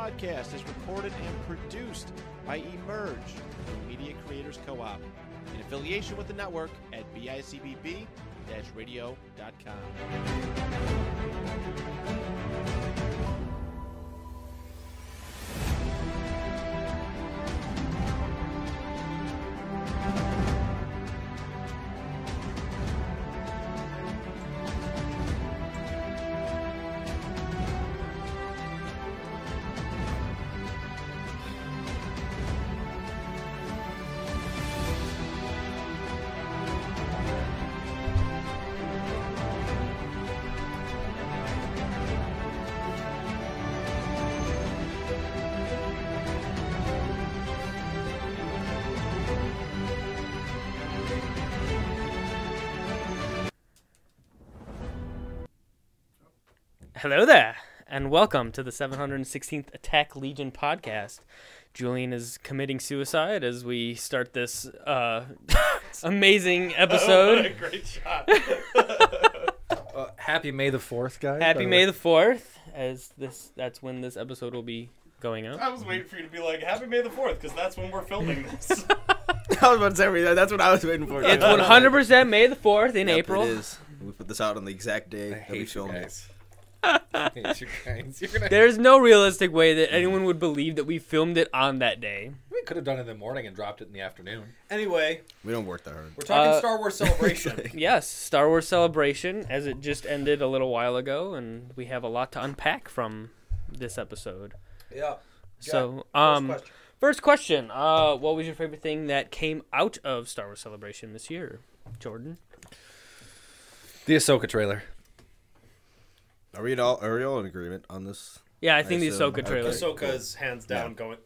podcast is recorded and produced by Emerge, the Media Creators Co-op, in affiliation with the network at bicbb-radio.com. Hello there, and welcome to the 716th Attack Legion podcast. Julian is committing suicide as we start this amazing episode. What a great shot. Happy May the 4th, guys. Happy May the 4th, as that's when this episode will be going up. I was waiting for you to be like, Happy May the 4th, because that's when we're filming this. I was about to say that's what I was waiting for. It's 100% May the 4th in Yep, April. It is. We put this out on the exact day that we filmed it. I hate you guys. There's no realistic way that anyone would believe that we filmed it on that day. We could have done it in the morning and dropped it in the afternoon. Anyway, We don't work that hard. we're talking Star Wars Celebration. Yes, Star Wars Celebration, as it just ended a little while ago, and we have a lot to unpack from this episode. Yeah. So, question. first question. What was your favorite thing that came out of Star Wars Celebration this year, Jordan? The Ahsoka trailer. Are we all in agreement on this? Yeah, I think the assume. Ahsoka trailer. Okay. Ahsoka's hands down Yeah. going...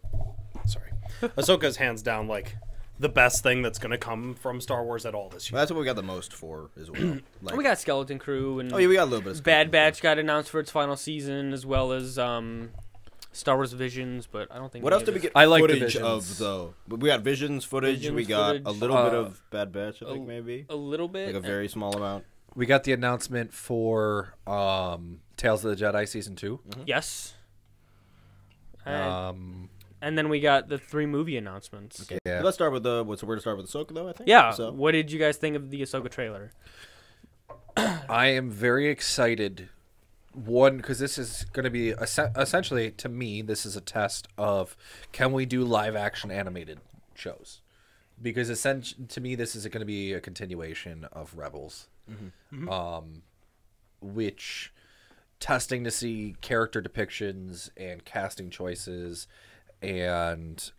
Sorry. Ahsoka's hands down, like, the best thing that's going to come from Star Wars at all this year. Well, that's what we got the most for as well. Like, We got Skeleton Crew, and oh yeah, we got a little bit of Bad Batch got announced for its final season, as well as Star Wars Visions, but I don't think... What any else did we of get I like the footage Visions. of, though? We got Visions footage. Visions we got footage. a little bit of Bad Batch, I think, maybe. A little bit. Like a very small amount. We got the announcement for Tales of the Jedi Season 2. Yes. Um, And then we got the 3 movie announcements. Okay. Yeah. Let's start with we're going to start with Ahsoka, though, I think. Yeah. So, What did you guys think of the Ahsoka trailer? I am very excited. One, because this is going to be essentially, to me, this is a test of can we do live action animated shows? Because to me, this is going to be a continuation of Rebels, which testing to see character depictions and casting choices, and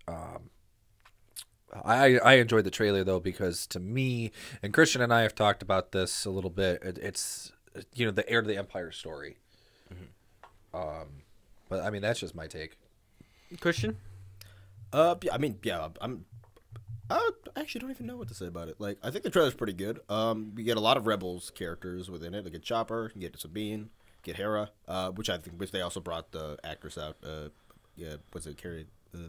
I enjoyed the trailer though, because to me, and Christian and I have talked about this a little bit. It's the Heir to the Empire story. But I mean, that's just my take. Christian? I mean, yeah, I actually don't even know what to say about it. Like, I think the trailer's pretty good. We get a lot of Rebels characters within it. We get Chopper, you get Sabine, get Hera, which they also brought the actress out. Was it Carrie?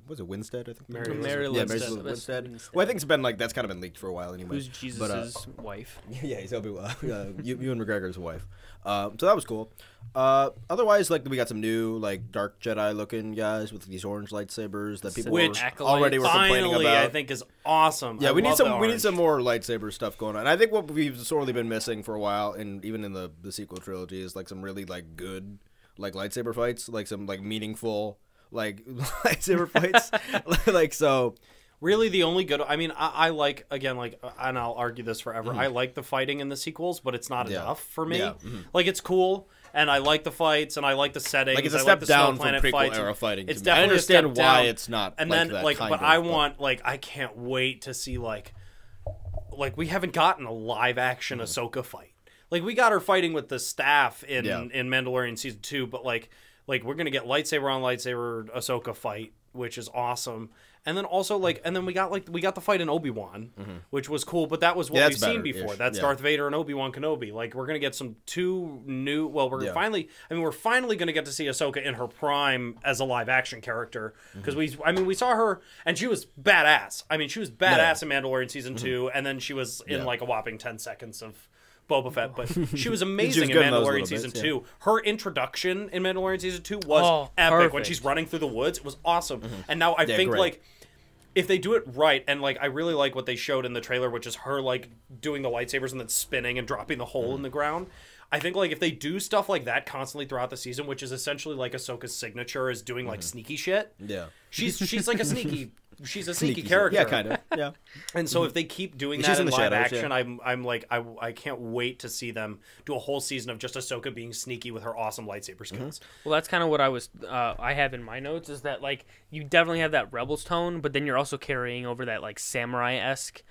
Was it Winstead? I think. Mary Mary Winstead. Winstead. Well, I think it's been that's kind of been leaked for a while anyway. Who's Jesus' wife? Yeah, he's Obi-Wan. Ewan McGregor's wife. So that was cool. Otherwise, we got some new dark Jedi looking guys with these orange lightsabers that people already were complaining Finally, about. I think is awesome. Yeah, I we need love some more lightsaber stuff going on. I think what we've sorely been missing for a while, and even in the sequel trilogy, is some really good lightsaber fights, some meaningful lightsaber fights. So. Really, the only good... I mean, I like, again, and I'll argue this forever, I like the fighting in the sequels, but it's not enough for me. Yeah. It's cool, and I like the fights, and I like the settings. It's a I step like the down Snow from Planet fights. prequel-era fighting. It's I definitely understand a step why down. it's not and like then, that kind but of, I want, I can't wait to see, we haven't gotten a live-action Ahsoka fight. We got her fighting with the staff in Mandalorian Season 2, but, we're going to get lightsaber-on-lightsaber Ahsoka fight, which is awesome. And then also and then we got the fight in Obi-Wan, which was cool, but that was what we've seen before. That's Darth Vader and Obi-Wan Kenobi. We're gonna get two new. Well, we're finally gonna get to see Ahsoka in her prime as a live action character, because we saw her and she was badass. She was badass in Mandalorian Season 2, and then she was in a whopping 10 seconds of Boba Fett, but she was amazing She was in good in those Mandalorian little season bits, 2. Her introduction in Mandalorian season 2 was epic when perfect. she's running through the woods. It was awesome. And now I think great. like if they do it right, and like I really like what they showed in the trailer, which is her like doing the lightsabers and then spinning and dropping the hole in the ground. I think like if they do stuff like that constantly throughout the season, which is essentially like Ahsoka's signature is doing like sneaky shit. Yeah. She's like a sneaky character. Yeah, kind of. Yeah. And so if they keep doing She's that in in the live shadows, action, yeah. I'm like I can't wait to see them do a whole season of just Ahsoka being sneaky with her awesome lightsaber skills. Well, that's kind of what I have in my notes is that like you definitely have that Rebels tone, but then you're also carrying over that like samurai-esque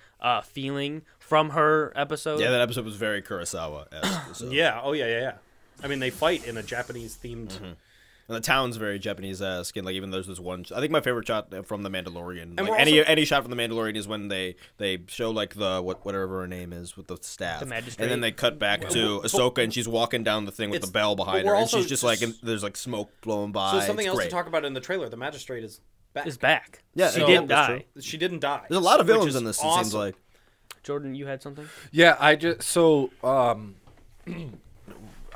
feeling from her episode. Yeah, that episode was very Kurosawa-esque. So. Yeah. Oh yeah. I mean, they fight in a Japanese themed. And the town's very Japanese-esque, and like even there's this one. I think my favorite shot from The Mandalorian, And like we're any shot from The Mandalorian, is when they show like the whatever her name is with the staff, The magistrate. and then they cut back to Ahsoka, and she's walking down the thing with the It's- bell behind but her, we're and also she's just like there's like smoke blowing by. So something It's else great. to talk about in the trailer. The magistrate is back. Is back. Yeah, she yeah, didn't that's die. true. She didn't die. There's a lot of which villains is in this. It awesome. seems like. Jordan, you had something? Yeah,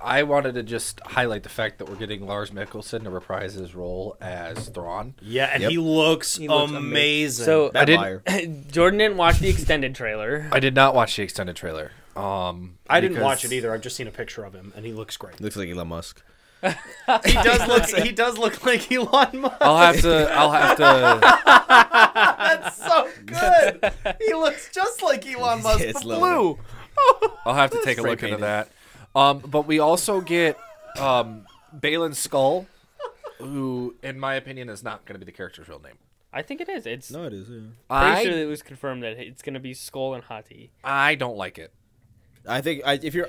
I wanted to just highlight the fact that we're getting Lars Mikkelsen to reprise his role as Thrawn. Yeah, and Yep. he looks looks amazing. So Bad didn't- liar. Jordan didn't watch the extended trailer. I did not watch the extended trailer. I didn't watch it either. I've just seen a picture of him, and he looks great. Looks like Elon Musk. He does look. He does look like Elon Musk. I'll have to. That's so good. He looks just like Elon Musk, It's but lovely. blue. I'll have to take a Spray look into painted. that. But we also get Baylan Skull, who, in my opinion, is not going to be the character's real name. I think it is. It's No, it is. Yeah. pretty sure that it was confirmed that it's going to be Skull and Hati. I don't like it. I think if you're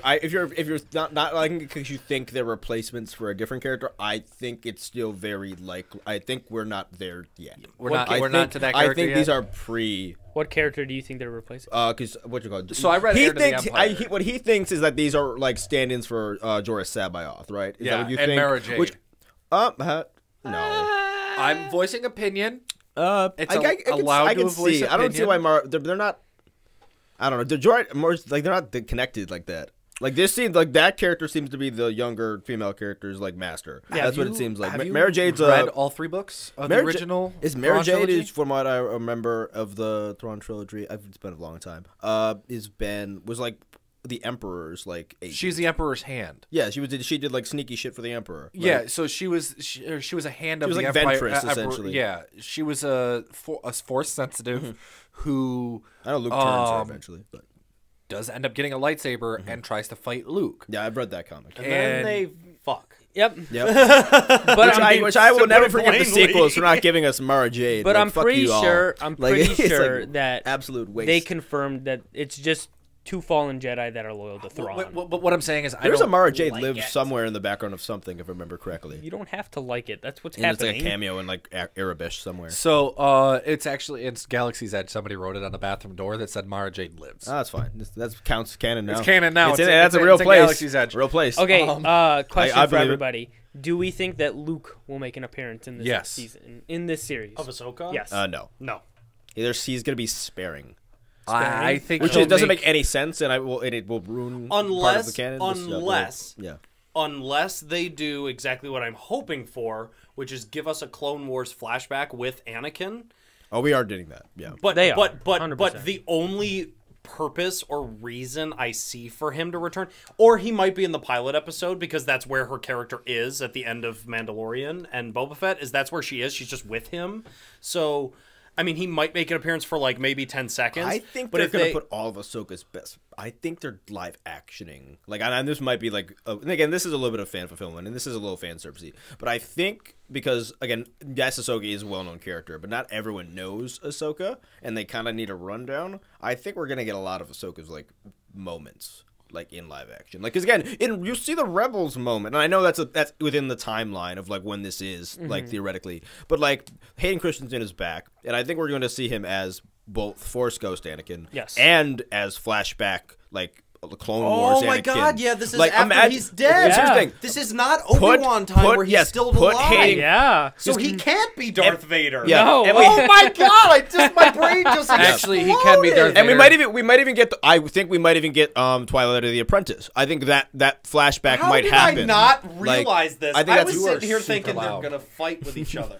not liking it because you think they're replacements for a different character, I think it's still very likely. I think we're not there yet. We're not to that character I think yet? these are pre. What character do you think they're replacing? Because what you call it? So I read he Heir to the thinks Empire. Oh, what he thinks is that these are like stand-ins for Jorah Sabayoth, right? Is that what you and think? Mara Jade. Which, no. I'm voicing opinion. It's It's allowed I to can voice see. I don't see opinion. why Mara. They're not. I don't know. The Jorah more like they're not connected like that. Like this seems like that character seems to be the younger female character's like master. Yeah, That's what it seems like. Have you Mara Jade's read all three books of the Mara Ja- original. Is Mara Thrawn Jade trilogy? is from what I remember of the Thrawn trilogy. It's been a long time. Was like the Emperor's like agent. She's the Emperor's hand. Yeah, she did like sneaky shit for the Emperor. Like, Yeah, so she was a hand of was the like Empire. Ventress, Emperor- essentially. Yeah, she was a force sensitive who I know Luke turns her Um, eventually, but does end up getting a lightsaber and tries to fight Luke. yeah, I've read that comic. And then And- they fuck. Yep. Yep. But which I will never forget the plainly. sequels for not giving us Mara Jade. But Like, I'm fuck pretty you all. sure. I'm Like, pretty it's like sure that absolute waste. they confirmed that it's just two fallen Jedi that are loyal to Thrawn. But what I'm saying is, There's a Mara Jade like lives it. somewhere in the background of something, if I remember correctly. You don't have to like it. That's what's And it's happening. like a cameo in like Arabish somewhere. So it's Galaxy's Edge. Somebody wrote it on the bathroom door that said Mara Jade lives. Oh, that's fine. That counts canon now. It's canon now. That's a it's real in place. Galaxy's Edge. Real place. Okay. Question I for believe it. everybody: do we think that Luke will make an appearance in this Yes. season, in this series? Of Ahsoka? Yes. No. No. He's gonna be sparing, I think which he'll doesn't make any sense, and it will ruin part of the Unless, canon. unless, yeah. unless they do exactly what I'm hoping for, which is give us a Clone Wars flashback with Anakin. Oh, we are doing that. Yeah. But They are, but 100%. the only purpose or reason I see for him to return, or he might be in the pilot episode because that's where her character is at the end of Mandalorian and Boba Fett, is that's where she is. She's just with him. So, I mean, he might make an appearance for like maybe 10 seconds. I think but they're if gonna they put all of Ahsoka's best. I think they're live actioning. Like, and this might be like, and again, this is a little bit of fan fulfillment, and this is a little fan servicey. But I think because again, yes, Ahsoka is a well-known character, but not everyone knows Ahsoka, and they kind of need a rundown. I think we're gonna get a lot of Ahsoka's like moments. Like in live action, like because again, you see the Rebels moment, and I know that's within the timeline of like when this is like theoretically, but like Hayden Christensen is back, and I think we're going to see him as both Force Ghost Anakin, Yes. and as flashback like the Clone Wars. Oh my Anakin. God! Yeah, this is Like, after he's dead. Here's the thing. This is not Obi-Wan time where he's still alive. Hayden, Yeah. So he can't be Darth Vader. Yeah. No. And Oh my God! My brain just Actually, he can be Darth exploded. And Vader. we might even get. I think we might even get Twilight of the Apprentice. I think that flashback How might did happen. I not Like, realize this? I think was that's- sitting here super thinking they're loud. gonna fight with each other.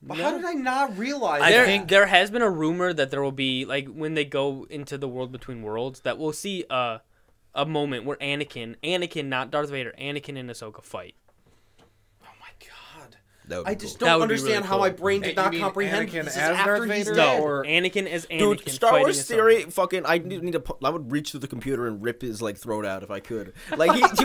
But how did I not realize There, that? there has been a rumor that there will be, like, when they go into the world between worlds, that we'll see a moment where Anakin, not Darth Vader, Anakin and Ahsoka fight. Oh my God! That would be I just cool. That don't would be understand really how cool. my brain Hey, did not you mean comprehend Anakin this is as after Darth he's Vader? dead. Or Anakin as Anakin Dude, Star fighting Wars Ahsoka. theory, fucking, I need to. I would reach through the computer and rip his like throat out if I could. Like he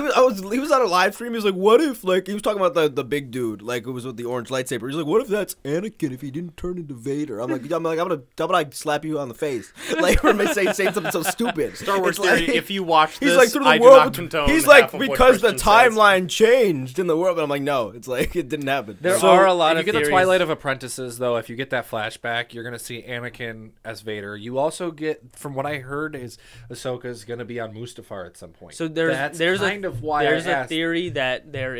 was on a live stream. He was like, "What if?" Like he was talking about the big dude, like who was with the orange lightsaber. He's like, "What if that's Anakin if he didn't turn into Vader?" I'm like, I'm gonna slap you on the face, like for saying something so stupid. Star Wars It's like- theory. If you watch this, He's like through the I do world. not condone. He's like half of what because the Christian says. timeline changed in the world. But I'm like, no, it's like it didn't happen. There So, are a lot if of you get theories. the Twilight of Apprentices, though, if you get that flashback, you're going to see Anakin as Vader. You also get, from what I heard, is Ahsoka's going to be on Mustafar at some point. So there's That's there's kind a, of why there's I a asked. theory that they're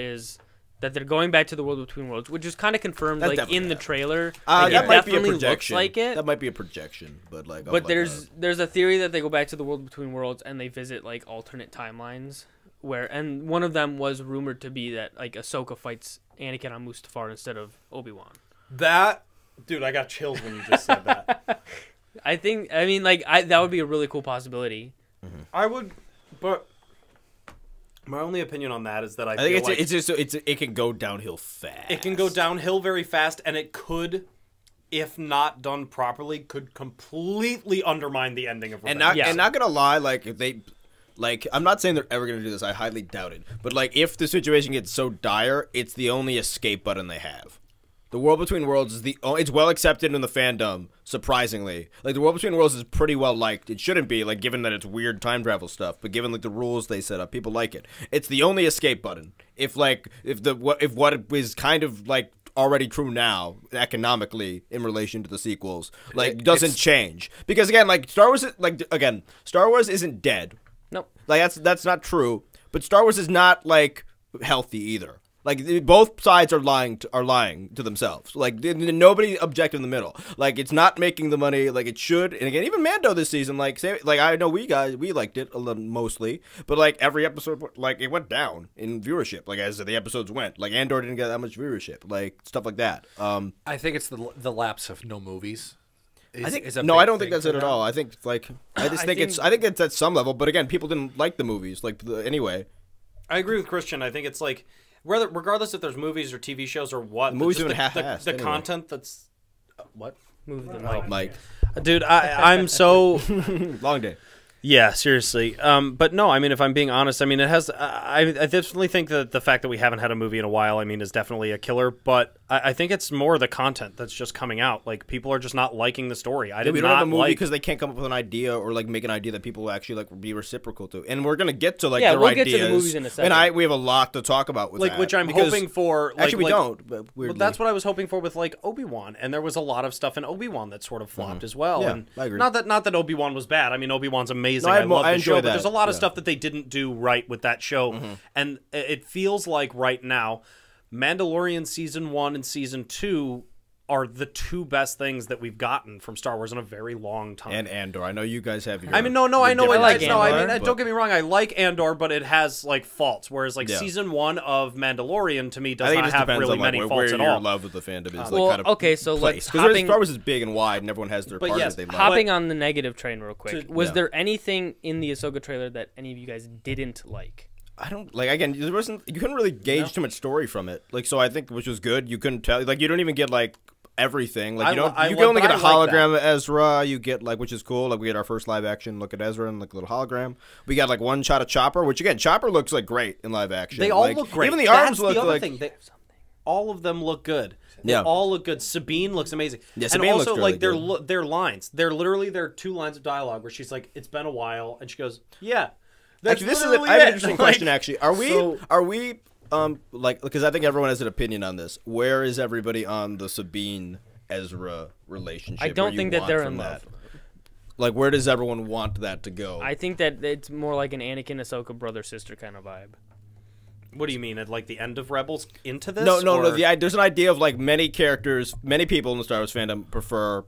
going back to the world between worlds, which is kind of confirmed That like definitely in the happened. trailer. Like, that it might be a definitely looks projection. like it. That might be a projection, but like. But there's a theory that they go back to the world between worlds and they visit like alternate timelines and one of them was rumored to be that like Ahsoka fights Anakin on Mustafar instead of Obi-Wan. That dude, I got chills when you just said that. That would be a really cool possibility. I would, but my only opinion on that is that I I think feel it can go downhill fast. it can go downhill very fast, and it could, if not done properly, could completely undermine the ending of Revenge. Yeah. And not gonna lie, like if they, like I'm not saying they're ever gonna do this. I highly doubt it. But like if the situation gets so dire, it's the only escape button they have. The World Between Worlds is it's well accepted in the fandom, surprisingly. Like, the World Between Worlds is pretty well liked. It shouldn't be, like, given that it's weird time travel stuff, but given, like, the rules they set up, people like it. It's the only escape button. If what is kind of, like, already true now, economically, in relation to the sequels, like, doesn't change. Because, again, like, Star Wars isn't dead. Nope. Like, that's not true. But Star Wars is not, like, healthy either. Like, both sides are lying to themselves. Like, nobody objective in the middle. Like, it's not making the money like it should. And again, even Mando this season, like I know we liked it a little, mostly, but like every episode, like it went down in viewership. Like as the episodes went, like Andor didn't get that much viewership. Like stuff like that. I think it's the lapse of no movies. I don't think that's it at all. I think I think it's at some level. But again, people didn't like the movies. Anyway. I agree with Christian. I think it's like, regardless if there's movies or TV shows or what, The movies just have been half-assed the anyway. content that's what? Move the Oh, mic. Mike, Dude, I'm so long day. yeah, seriously. But no, I mean, if I'm being honest, I mean, it has. I definitely think that the fact that we haven't had a movie in a while, I mean, is definitely a killer. But I think it's more the content that's just coming out. Like people are just not liking the story. We don't have a movie because they can't come up with an idea or like make an idea that people will actually like be reciprocal to. And we're gonna get to like their we'll ideas. get to the movies in a second. And we have a lot to talk about with like that, which I'm because- hoping for. Like, Actually, we don't. But Well, weirdly. that's what I was hoping for with like Obi-Wan, and there was a lot of stuff in Obi-Wan that sort of flopped as well. Yeah, and I agree. Not that Obi-Wan was bad. I mean, Obi-Wan's amazing. No, I love I the enjoy show, but that, there's a lot of yeah. stuff that they didn't do right with that show, and it feels like right now, Mandalorian season 1 and season 2 are the two best things that we've gotten from Star Wars in a very long time. And Andor. I know you guys have. Your, I mean, no, I know. your I like like no, I Andor, mean, but- don't get me wrong. I like Andor, but it has like faults. Whereas like Yeah. season 1 of Mandalorian to me I does think it not just have depends really on like, many where faults at your all. love with the fandom is. well, like, kind of okay, so place. like Because hopping, Star Wars is big and wide, and everyone has their But part yes, that they love. hopping on the negative train real quick. Was yeah. there anything in the Ahsoka trailer that any of you guys didn't like? I don't like. Again, there wasn't. You couldn't really gauge too much story from it. Like, so I think which was good. You couldn't tell. Like, you don't even get like everything. Like, you I can like- only but get a I like hologram of Ezra. You get like, which is cool. Like, we get our first live action look at Ezra and like a little hologram. We got like one shot of Chopper, which again, Chopper looks like great in live action. They all Like, look great. Even the That's arms look the other like. thing. All of them look good. They Yeah. all look good. Sabine looks amazing. Yeah, and Sabine also looks like really good. their lines. They're literally their 2 lines of dialogue where she's like, "It's been a while," and she goes, "Yeah." That's Actually, this is literally I have an it. interesting Like, question. Actually, are we so- like, because I think everyone has an opinion on this. Where is everybody on the Sabine Ezra relationship? I don't What do you think that want they're from in that? love. Like, where does everyone want that to go? I think that it's more like an Anakin Ahsoka brother sister kind of vibe. What do you mean? At like the end of Rebels into this? No. or- There's an idea of like many characters, many people in the Star Wars fandom prefer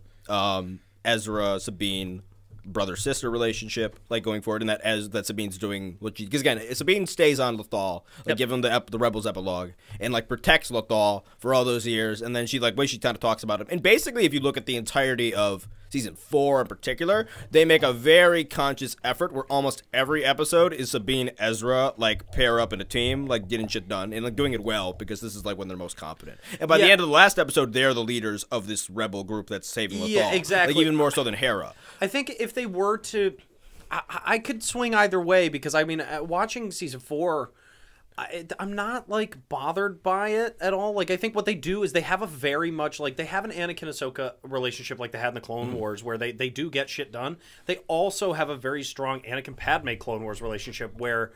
Ezra, Sabine, brother-sister relationship, like going forward, and that Sabine's doing what she, because again, Sabine stays on Lothal, like give him the Rebels epilogue, and like protects Lothal for all those years, and then she kind of talks about him, and basically, if you look at the entirety of season 4 in particular, they make a very conscious effort where almost every episode is Sabine Ezra like pair up in a team, like getting shit done and like doing it well, because this is like when they're most competent. And by the end of the last episode, they're the leaders of this rebel group that's saving Lothal. Yeah, exactly. Like, even more so than Hera. I think if they were to, I could swing either way, because I mean, watching season 4, I'm not like bothered by it at all. Like, I think what they do is they have a very much like they have an Anakin Ahsoka relationship like they had in the Clone Wars, where they do get shit done. They also have a very strong Anakin Padme Clone Wars relationship where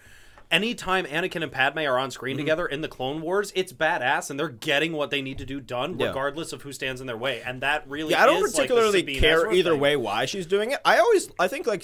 anytime Anakin and Padme are on screen together in the Clone Wars, it's badass, and they're getting what they need to do done, regardless of who stands in their way. And that really I don't is particularly like the Sabine care Ezra either thing. way why she's doing it. I think like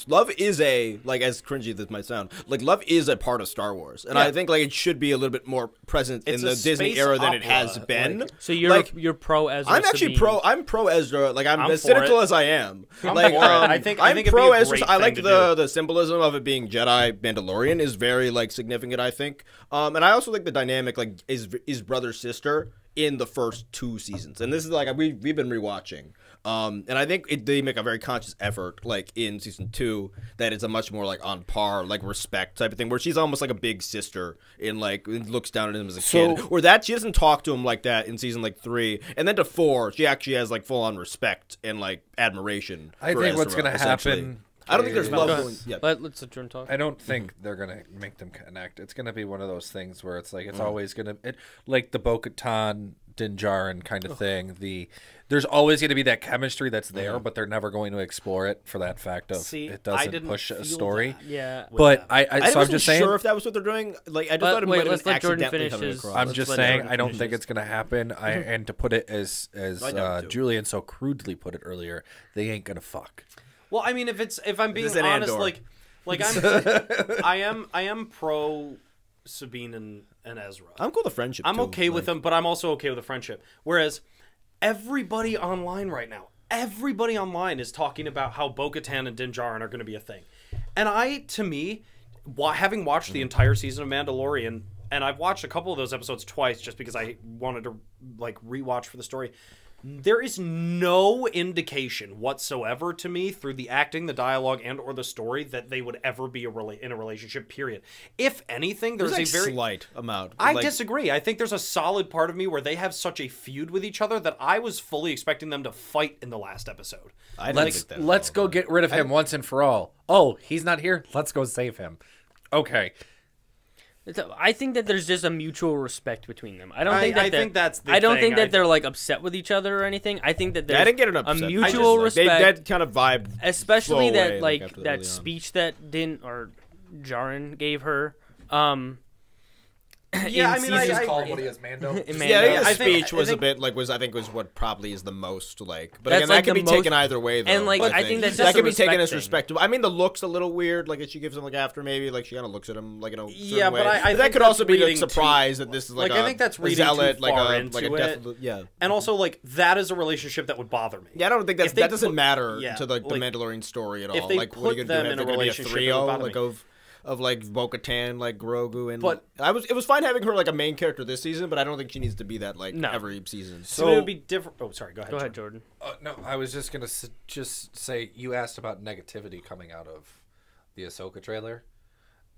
love is a, like, as cringy as this might sound, like love is a part of Star Wars, and I think like it should be a little bit more present in It's the a Disney space era than it opera, has been. like- So you're Like, you're pro Ezra. I'm actually Sabine. I'm pro Ezra. Like, I'm I'm as for cynical it. as I am. I'm Like, for it. I think I'm it'd be pro a Ezra. great I like thing to the symbolism of it being Jedi Mandalorian is very like significant, I think. And I also think the dynamic like is brother sister in the first 2 seasons, and this is like we've been rewatching. And I think they make a very conscious effort, like in season 2, that it's a much more like on par, like respect type of thing, where she's almost like a big sister in like looks down at him as a kid. Or that she doesn't talk to him like that in season like 3, and then to 4, she actually has like full on respect and like admiration. I for think what's Ezra, gonna essentially. happen. I don't think there's love Go going. Yeah. Let's adjourn talk. I don't think they're gonna make them connect. It's gonna be one of those things where it's like it's always gonna like the Bo-Katan Din Djarin kind of thing. There's always gonna be that chemistry that's there, but they're never going to explore it for that fact of See, it I doesn't didn't push a feel story. that. Yeah. But I so I'm wasn't just saying. sure if that was what they're doing. Like, I just But thought it wait, might have let's been let Jordan accidentally finish coming his- across. I'm Let's just let saying Jordan I don't finish think his- it's gonna happen. And to put it as I know, too. Julian so crudely put it earlier, they ain't gonna fuck. Well, I mean, if I'm being This is an honest, Andor. like I'm I am pro Sabine and Ezra. I'm cool with the friendship. I'm too. okay with Like, them, but I'm also okay with the friendship. Whereas everybody online right now, everybody online is talking about how Bo-Katan and Din Djarin are going to be a thing. And to me, having watched the entire season of Mandalorian, and I've watched a couple of those episodes twice just because I wanted to like rewatch for the story. There is no indication whatsoever to me through the acting, the dialogue, and or the story that they would ever be in a relationship, period. If anything, there's like a very slight amount. I Like, disagree. I think there's a solid part of me where they have such a feud with each other that I was fully expecting them to fight in the last episode. I didn't Let's think that let's at go all. get rid of him once and for all. Oh, he's not here. Let's go save him. Okay. I think that there's just a mutual respect between them. I don't think that I they're- think that's the I don't thing. think that they're like upset with each other or anything. I think that there's I didn't get an a upset. I mutual just, like, respect, that kind of vibe. especially flow that away, like after that early on. speech that Djarin gave her. Yeah, I mean, I what he is, Mando. in Yeah, I think Mando. the I think- speech I was think- a bit like I think was what probably is the most like. But That's again, like that could the be most- taken either way though. and, like, I think that's that just could a be taken as respect respectable. I mean, the looks a little weird. Like she gives him like after maybe like she kind of looks at him like in a certain Yeah, way. but I that think could that's also be like reading too- surprise that this is like like, a, I think that's a reading zealot, too like far a into like a it. death. Yeah. And also, like, that is a relationship that would bother me. Yeah, I don't think If they that doesn't put- matter yeah, to the like, Mandalorian story at all. if they Like, what are you put gonna them do? in They're a gonna be a relationship, it trio would bother like me. of like Bo-Katan, like Grogu, and But- it was fine having her like a main character this season, but I don't think she needs to be that like No. every season. So it would be different. Oh, sorry. Go ahead. Go ahead, Jordan. Jordan. No, I was just gonna just say you asked about negativity coming out of the Ahsoka trailer,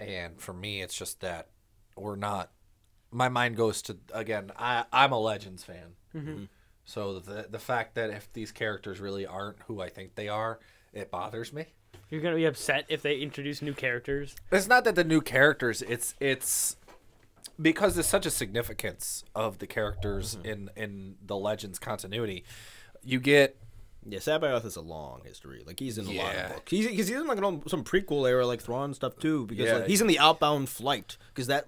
and for me, it's just that we're not. My mind goes to again. I'm a Legends fan, so the fact that if these characters really aren't who I think they are, it bothers me. You're gonna be upset if they introduce new characters. It's not that the new characters. It's because there's such a significance of the characters in the Legends continuity. You get. Yeah, Sabaoth has a long history. Like he's in a lot Yeah. of books. He's in like some prequel era like Thrawn stuff too. Because Yeah. like, he's in the Outbound Flight because that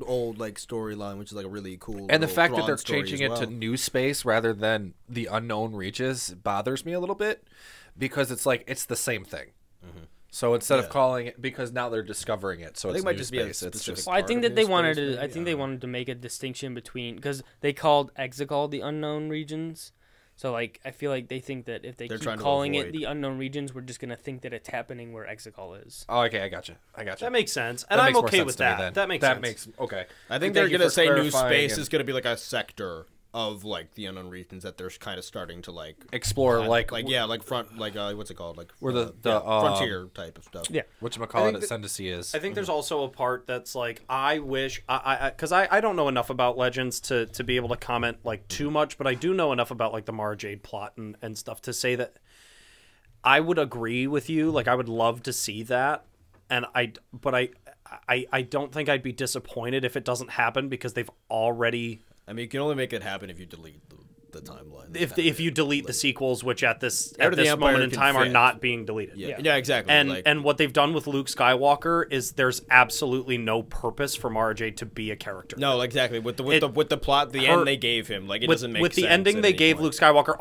old like storyline, which is like a really cool. And the little fact that Thrawn they're story changing as it to well. new space rather than the unknown reaches bothers me a little bit because it's like it's the same thing. So instead of calling it, because now they're discovering it, so I think it's it might new just be a space. It's specific just Well, I part think of that new they space, wanted to. maybe? I think they wanted to make a distinction between because they called Exegol the unknown regions. So like, I feel like they think that if they They're keep trying to calling it avoid- the unknown regions, we're just gonna think that it's happening where Exegol is. oh, okay, I gotcha. That makes sense, and That I'm makes more okay sense with to me that. then. That makes that sense. makes okay. I think Thank they're you gonna for say new clarifying space and is gonna be like a sector of like the unknown regions that they're kind of starting to like explore like front what's it called like where the frontier type of stuff. Yeah. whatchamacallit think Ascendancy is. I think there's also a part that's like I wish because I don't know enough about Legends to be able to comment like too much, but I do know enough about like the Mara Jade plot and stuff to say that I would agree with you. Like I would love to see that, and I don't think I'd be disappointed if it doesn't happen because they've already. I mean, you can only make it happen if you delete the timeline. If you delete the sequels, which at this Heir to the Empire moment in can time are fit. not being deleted. Yeah, exactly. And what they've done with Luke Skywalker is there's absolutely no purpose for Mara Jade to be a character. no, exactly. With the plot, the her- end they gave him, like it doesn't make with sense the ending at they any gave point. Luke Skywalker,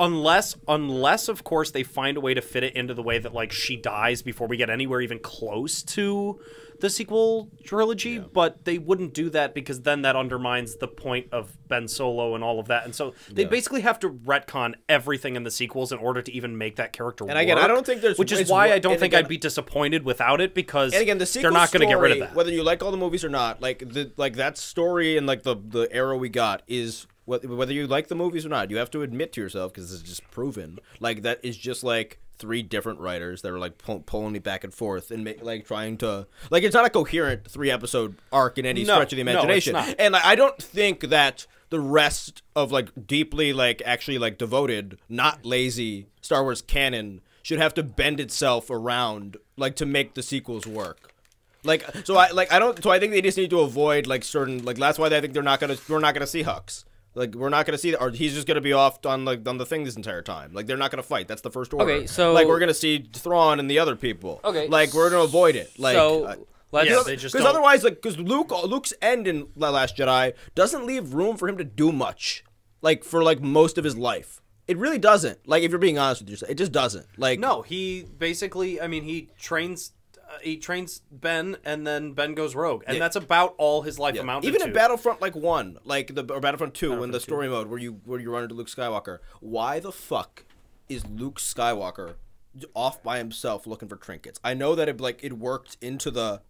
unless of course they find a way to fit it into the way that like she dies before we get anywhere even close to the sequel trilogy, but they wouldn't do that because then that undermines the point of Ben Solo and all of that. And so they basically have to retcon everything in the sequels in order to even make that character work. And again, I don't think there's which is it's why wor- I don't and think again- I'd be disappointed without it because And again, the sequel they're not going to get rid of story, that. Whether you like all the movies or not, like that story and like the era we got is whether you like the movies or not, you have to admit to yourself because it's just proven. Like that is just like 3 different writers that are like pulling me back and forth and like trying to like it's not a coherent 3-episode arc in any stretch of the imagination. No, it's not. And I don't think that the rest of like deeply like actually like devoted, not lazy Star Wars canon should have to bend itself around like to make the sequels work. I think they just need to avoid like certain like that's why I think we're not gonna see Hux. Like we're not gonna see or he's just gonna be off on the thing this entire time. Like they're not gonna fight. That's the first order. Okay, so- like we're gonna see Thrawn and the other people. Okay, like we're gonna avoid it. Like let's. Yeah, they just because don't- otherwise, like, because Luke's end in The Last Jedi doesn't leave room for him to do much, like for like most of his life. It really doesn't. Like, if you're being honest with yourself, it just doesn't. Like, No, he basically, I mean, he trains Ben, and then Ben goes rogue, and that's about all his life amounted even to. in Battlefront like 1, like or Battlefront 2, in the story mode where you run into Luke Skywalker, why the fuck is Luke Skywalker off by himself looking for trinkets? I know that it worked into the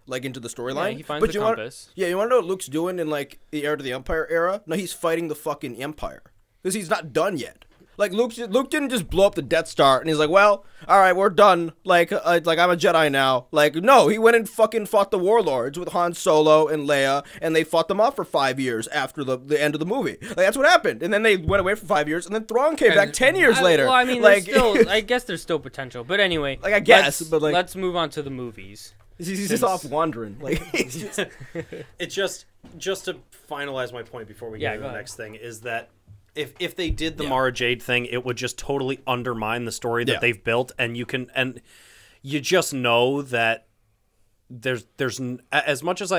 storyline. Yeah, he finds but the you compass. you want to know what Luke's doing in like the Heir to the Empire era? No, he's fighting the fucking Empire because he's not done yet. Like Luke didn't just blow up the Death Star and he's like, well, all right, we're done. Like I'm a Jedi now. Like no, he went and fucking fought the warlords with Han Solo and Leia, and they fought them off for 5 years after the end of the movie. Like that's what happened, and then they went away for 5 years, and then Thrawn came back 10 years later. Well, I mean, like there's still, I guess there's still potential, but anyway. Like, I guess, but, like- let's move on to the movies. he's just off wandering. Like It's just to finalize my point before we get Yeah, into go the ahead. next thing is that if they did the Mara Jade thing, it would just totally undermine the story that Yeah. they've built, and you just know that there's as much as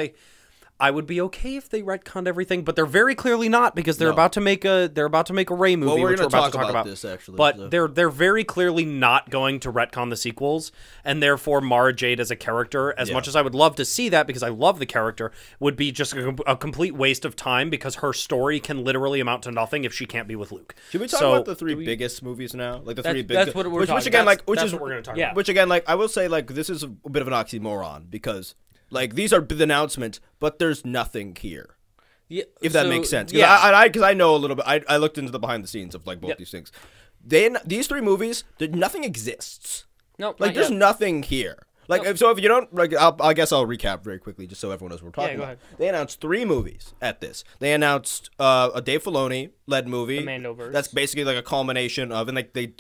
I would be okay if they retconned everything, but they're very clearly not because they're about to make a Rey movie, we're which gonna we're about to talk talk about about. this, actually, but so. they're very clearly not going to retcon the sequels, and therefore Mara Jade as a character, as much as I would love to see that because I love the character, would be just a complete waste of time because her story can literally amount to nothing if she can't be with Luke. should we talk about the 3 biggest movies now? Like the 3 big. that's what we're which talking again, about. like, That's what we're gonna talk about. Which again, like, I will say, like, this is a bit of an oxymoron because, like, these are the announcements, but there's nothing here. Yeah, If that so, makes sense. Yeah. Because I know a little bit. I looked into the behind the scenes of like both these things. These 3 movies, nothing exists. Nope, Like not there's yet. nothing here. Like if you don't like, I guess I'll recap very quickly just so everyone knows what we're talking go about. ahead. They announced 3 movies at this. They announced a Dave Filoni led movie. The Mandoverse. That's basically like a culmination of, and like they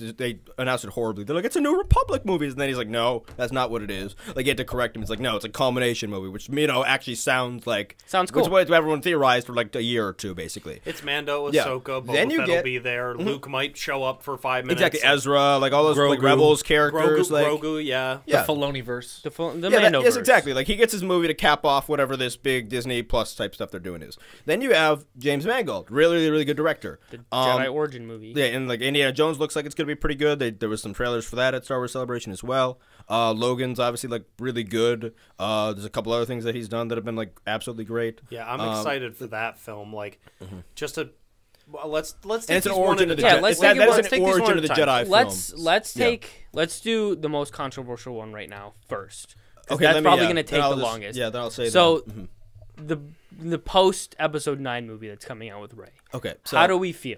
announced it horribly. They're like, it's a New Republic movie, and then he's like, no, that's not what it is. Like you had to correct him. It's like, no, it's a culmination movie, which actually sounds cool. Which is what everyone theorized for like a year or 2, basically. It's Mando, Yeah. Ahsoka, Boba Then you Fett get- will be there. Luke might show up for 5 minutes. Exactly, Ezra, like all those like, Grogu. Rebels characters, Grogu, yeah. yeah. The Filoniverse. The Yeah, Mandoverse. yes, exactly. Like he gets his movie to cap off whatever this big Disney Plus type stuff they're doing is. Then you have James Mangold, really, really good director. director. The Jedi Origin movie. Yeah, and like Indiana Jones looks like it's gonna be pretty good. There was some trailers for that at Star Wars Celebration as well. Logan's obviously like really good. There's a couple other things that he's done that have been like absolutely great. Yeah, I'm excited for that film. Like, just to let's take And it's an these one origin at of a the time. Yeah, let's Jedi. take it That one- is take an these one origin at of the a time. Jedi film. Let's do the most controversial one right now first. Okay, That's let me- probably yeah, going to then take I'll the just- longest. Yeah, then I'll say So that. the post Episode 9 movie that's coming out with Rey. Okay, so How do we feel?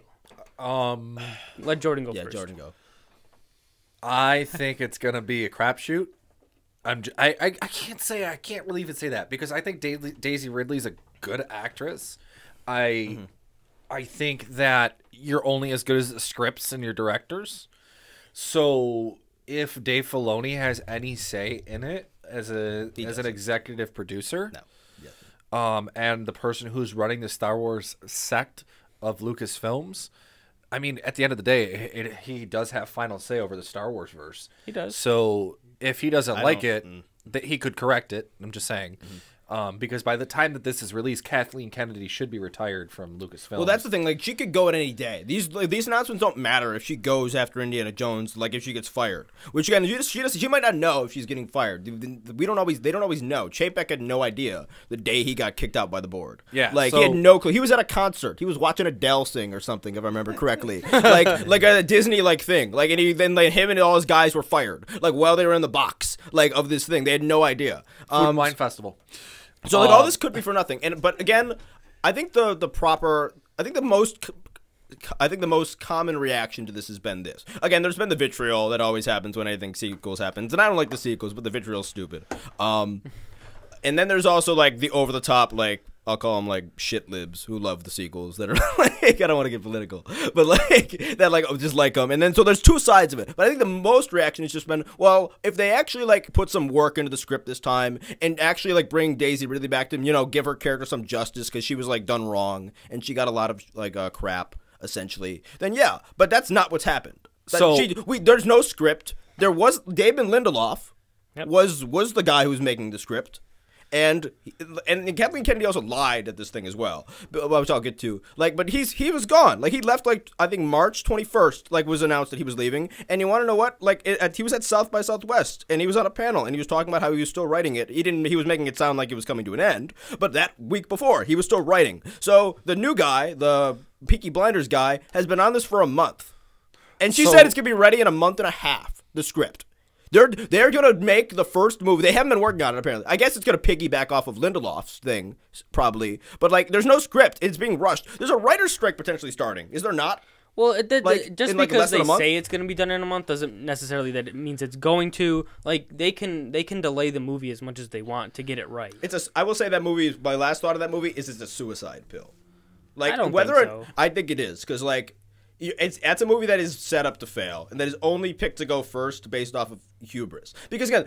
Um, Let Jordan go yeah, first. Jordan go. I think it's gonna be a crapshoot. I can't really even say that because I think Daisy Ridley's a good actress. I think that you're only as good as the scripts and your directors. So if Dave Filoni has any say in it as an executive producer, No. and the person who's running the Star Wars sect of Lucasfilms, I mean, at the end of the day, he does have final say over the Star Wars verse. He does. So if he doesn't like it, don't- that he could correct it. I'm just saying. Because by the time that this is released, Kathleen Kennedy should be retired from Lucasfilm. Well, that's the thing. Like, she could go at any day. These announcements don't matter if she goes after Indiana Jones. Like, if she gets fired, which again, she might not know if she's getting fired. They don't always know. Chapek had no idea the day he got kicked out by the board. Yeah, like so- he had no clue. He was at a concert. He was watching Adele sing or something, if I remember correctly. like a Disney like thing. Like, and then him and all his guys were fired. Like while they were in the box, like of this thing, they had no idea. Food and Wine Festival. So like all this could be for nothing. But again, I think the most common reaction to this has been this. Again, there's been the vitriol that always happens when anything sequels happens, and I don't like the sequels, but the vitriol's stupid. And then there's also like the over the top, like I'll call them like shit libs who love the sequels that are like, I don't want to get political, but like that like just like them. And then so there's two sides of it. But I think the most reaction has just been, well, if they actually like put some work into the script this time and actually like bring Daisy Ridley back to, give her character some justice because she was like done wrong and she got a lot of like crap essentially, then yeah. But that's not what's happened. There's no script. There was David Lindelof was the guy who was making the script. And Kathleen Kennedy also lied at this thing as well, which I'll get to. Like, but he was gone. Like, he left like I think March 21st. Like, was announced that he was leaving. And you want to know what? Like, he was at South by Southwest, and he was on a panel, and he was talking about how he was still writing it. He was making it sound like it was coming to an end, but that week before he was still writing. So the new guy, the Peaky Blinders guy, has been on this for a month, and she said it's gonna be ready in a month and a half. The script. They're gonna make the first movie. They haven't been working on it apparently. I guess it's gonna piggyback off of Lindelof's thing probably, but like there's no script. It's being rushed. There's a writer's strike potentially starting. Is there not? Well, Like, just in, like, because less than they a month? say it's going to be done in a month doesn't necessarily that it means it's going to. Like they can delay the movie as much as they want to get it right. I will say that movie. My last thought of that movie is it's a suicide pill. Like I don't whether think it, so. I think it is because like. That's a movie that is set up to fail, and that is only picked to go first based off of hubris. Because again,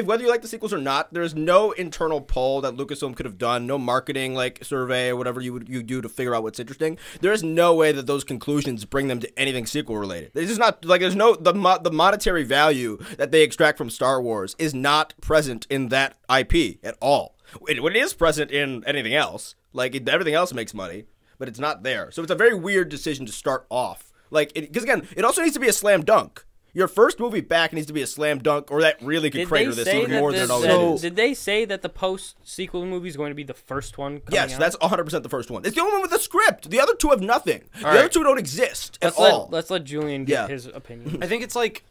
whether you like the sequels or not, there is no internal poll that Lucasfilm could have done, no marketing like survey or whatever you do to figure out what's interesting. There is no way that those conclusions bring them to anything sequel related. It's just not like there's no the monetary value that they extract from Star Wars is not present in that IP at all. It is present in anything else. Like everything else makes money. But it's not there. So it's a very weird decision to start off. Like, because again, it also needs to be a slam dunk. Your first movie back needs to be a slam dunk, or that really could crater this even more than it already is. Did they say that the post-sequel movie is going to be the first one coming Yes, out? that's 100% the first one. It's the only one with a script. The other two have nothing. The other two don't exist at Let's all. let's let Julian get his opinion. I think it's like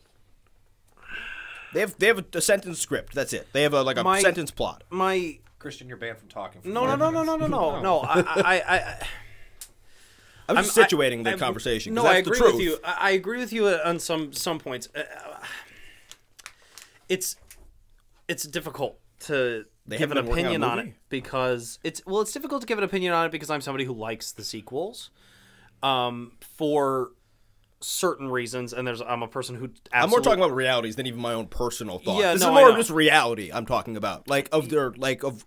They have a sentence script. That's it. They have a sentence plot. Christian, you're banned from talking. For No. I'm just situating the conversation. No, That's I agree the truth. with you. I agree with you on some points. It's difficult to give an haven't been working on opinion a on movie? it because it's difficult to give an opinion on it because I'm somebody who likes the sequels, for certain reasons, and I'm a person who I'm more talking about realities than even my own personal thoughts. Yeah, This no, is I more know. just reality I'm talking about.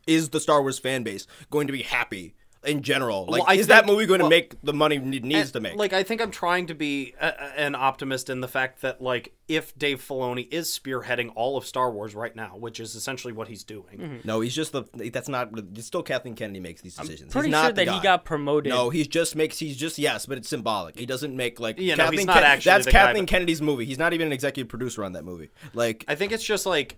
Is the Star Wars fan base going to be happy in general? Like, Well, is that movie going to make the money it needs to make? Like, I think I'm trying to be an optimist in the fact that, like, if Dave Filoni is spearheading all of Star Wars right now, which is essentially what he's doing. No, he's just that's not. It's still Kathleen Kennedy makes these decisions. Pretty he's not sure that the he guy. got promoted. No, he's just yes, but it's symbolic. He doesn't make like Yeah, no, he's Kathleen not actually that's the guy, Kathleen but- Kennedy's movie. He's not even an executive producer on that movie. Like, I think it's just like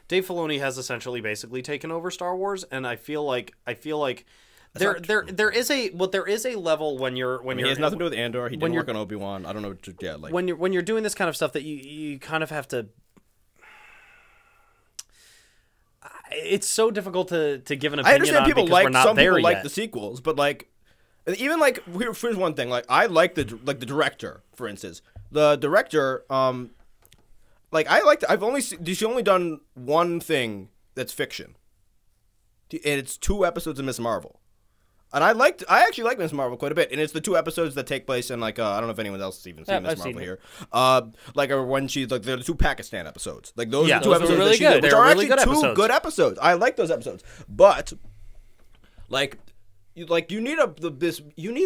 Dave Filoni has essentially basically taken over Star Wars, and I feel like there is a level when you're he has nothing to do with Andor. He didn't you're- work on Obi-Wan. I don't know. Like when you're doing this kind of stuff that you kind of have to. It's so difficult to give an opinion. I understand on people because like we're not some there people like yet. the sequels, but like even like here's one thing. Like I like the director, for instance. The director, like she's only done one thing that's fiction, and it's 2 episodes of Miss Marvel. And I actually like Miss Marvel quite a bit, and it's the 2 episodes that take place in like I don't know if anyone else has even seen Miss I've Marvel seen here. Like when she's like the 2 Pakistan episodes, like those Yeah, are 2 those were episodes really that she good. did, which They were are really actually good 2 episodes. good episodes. I like those episodes, but like you need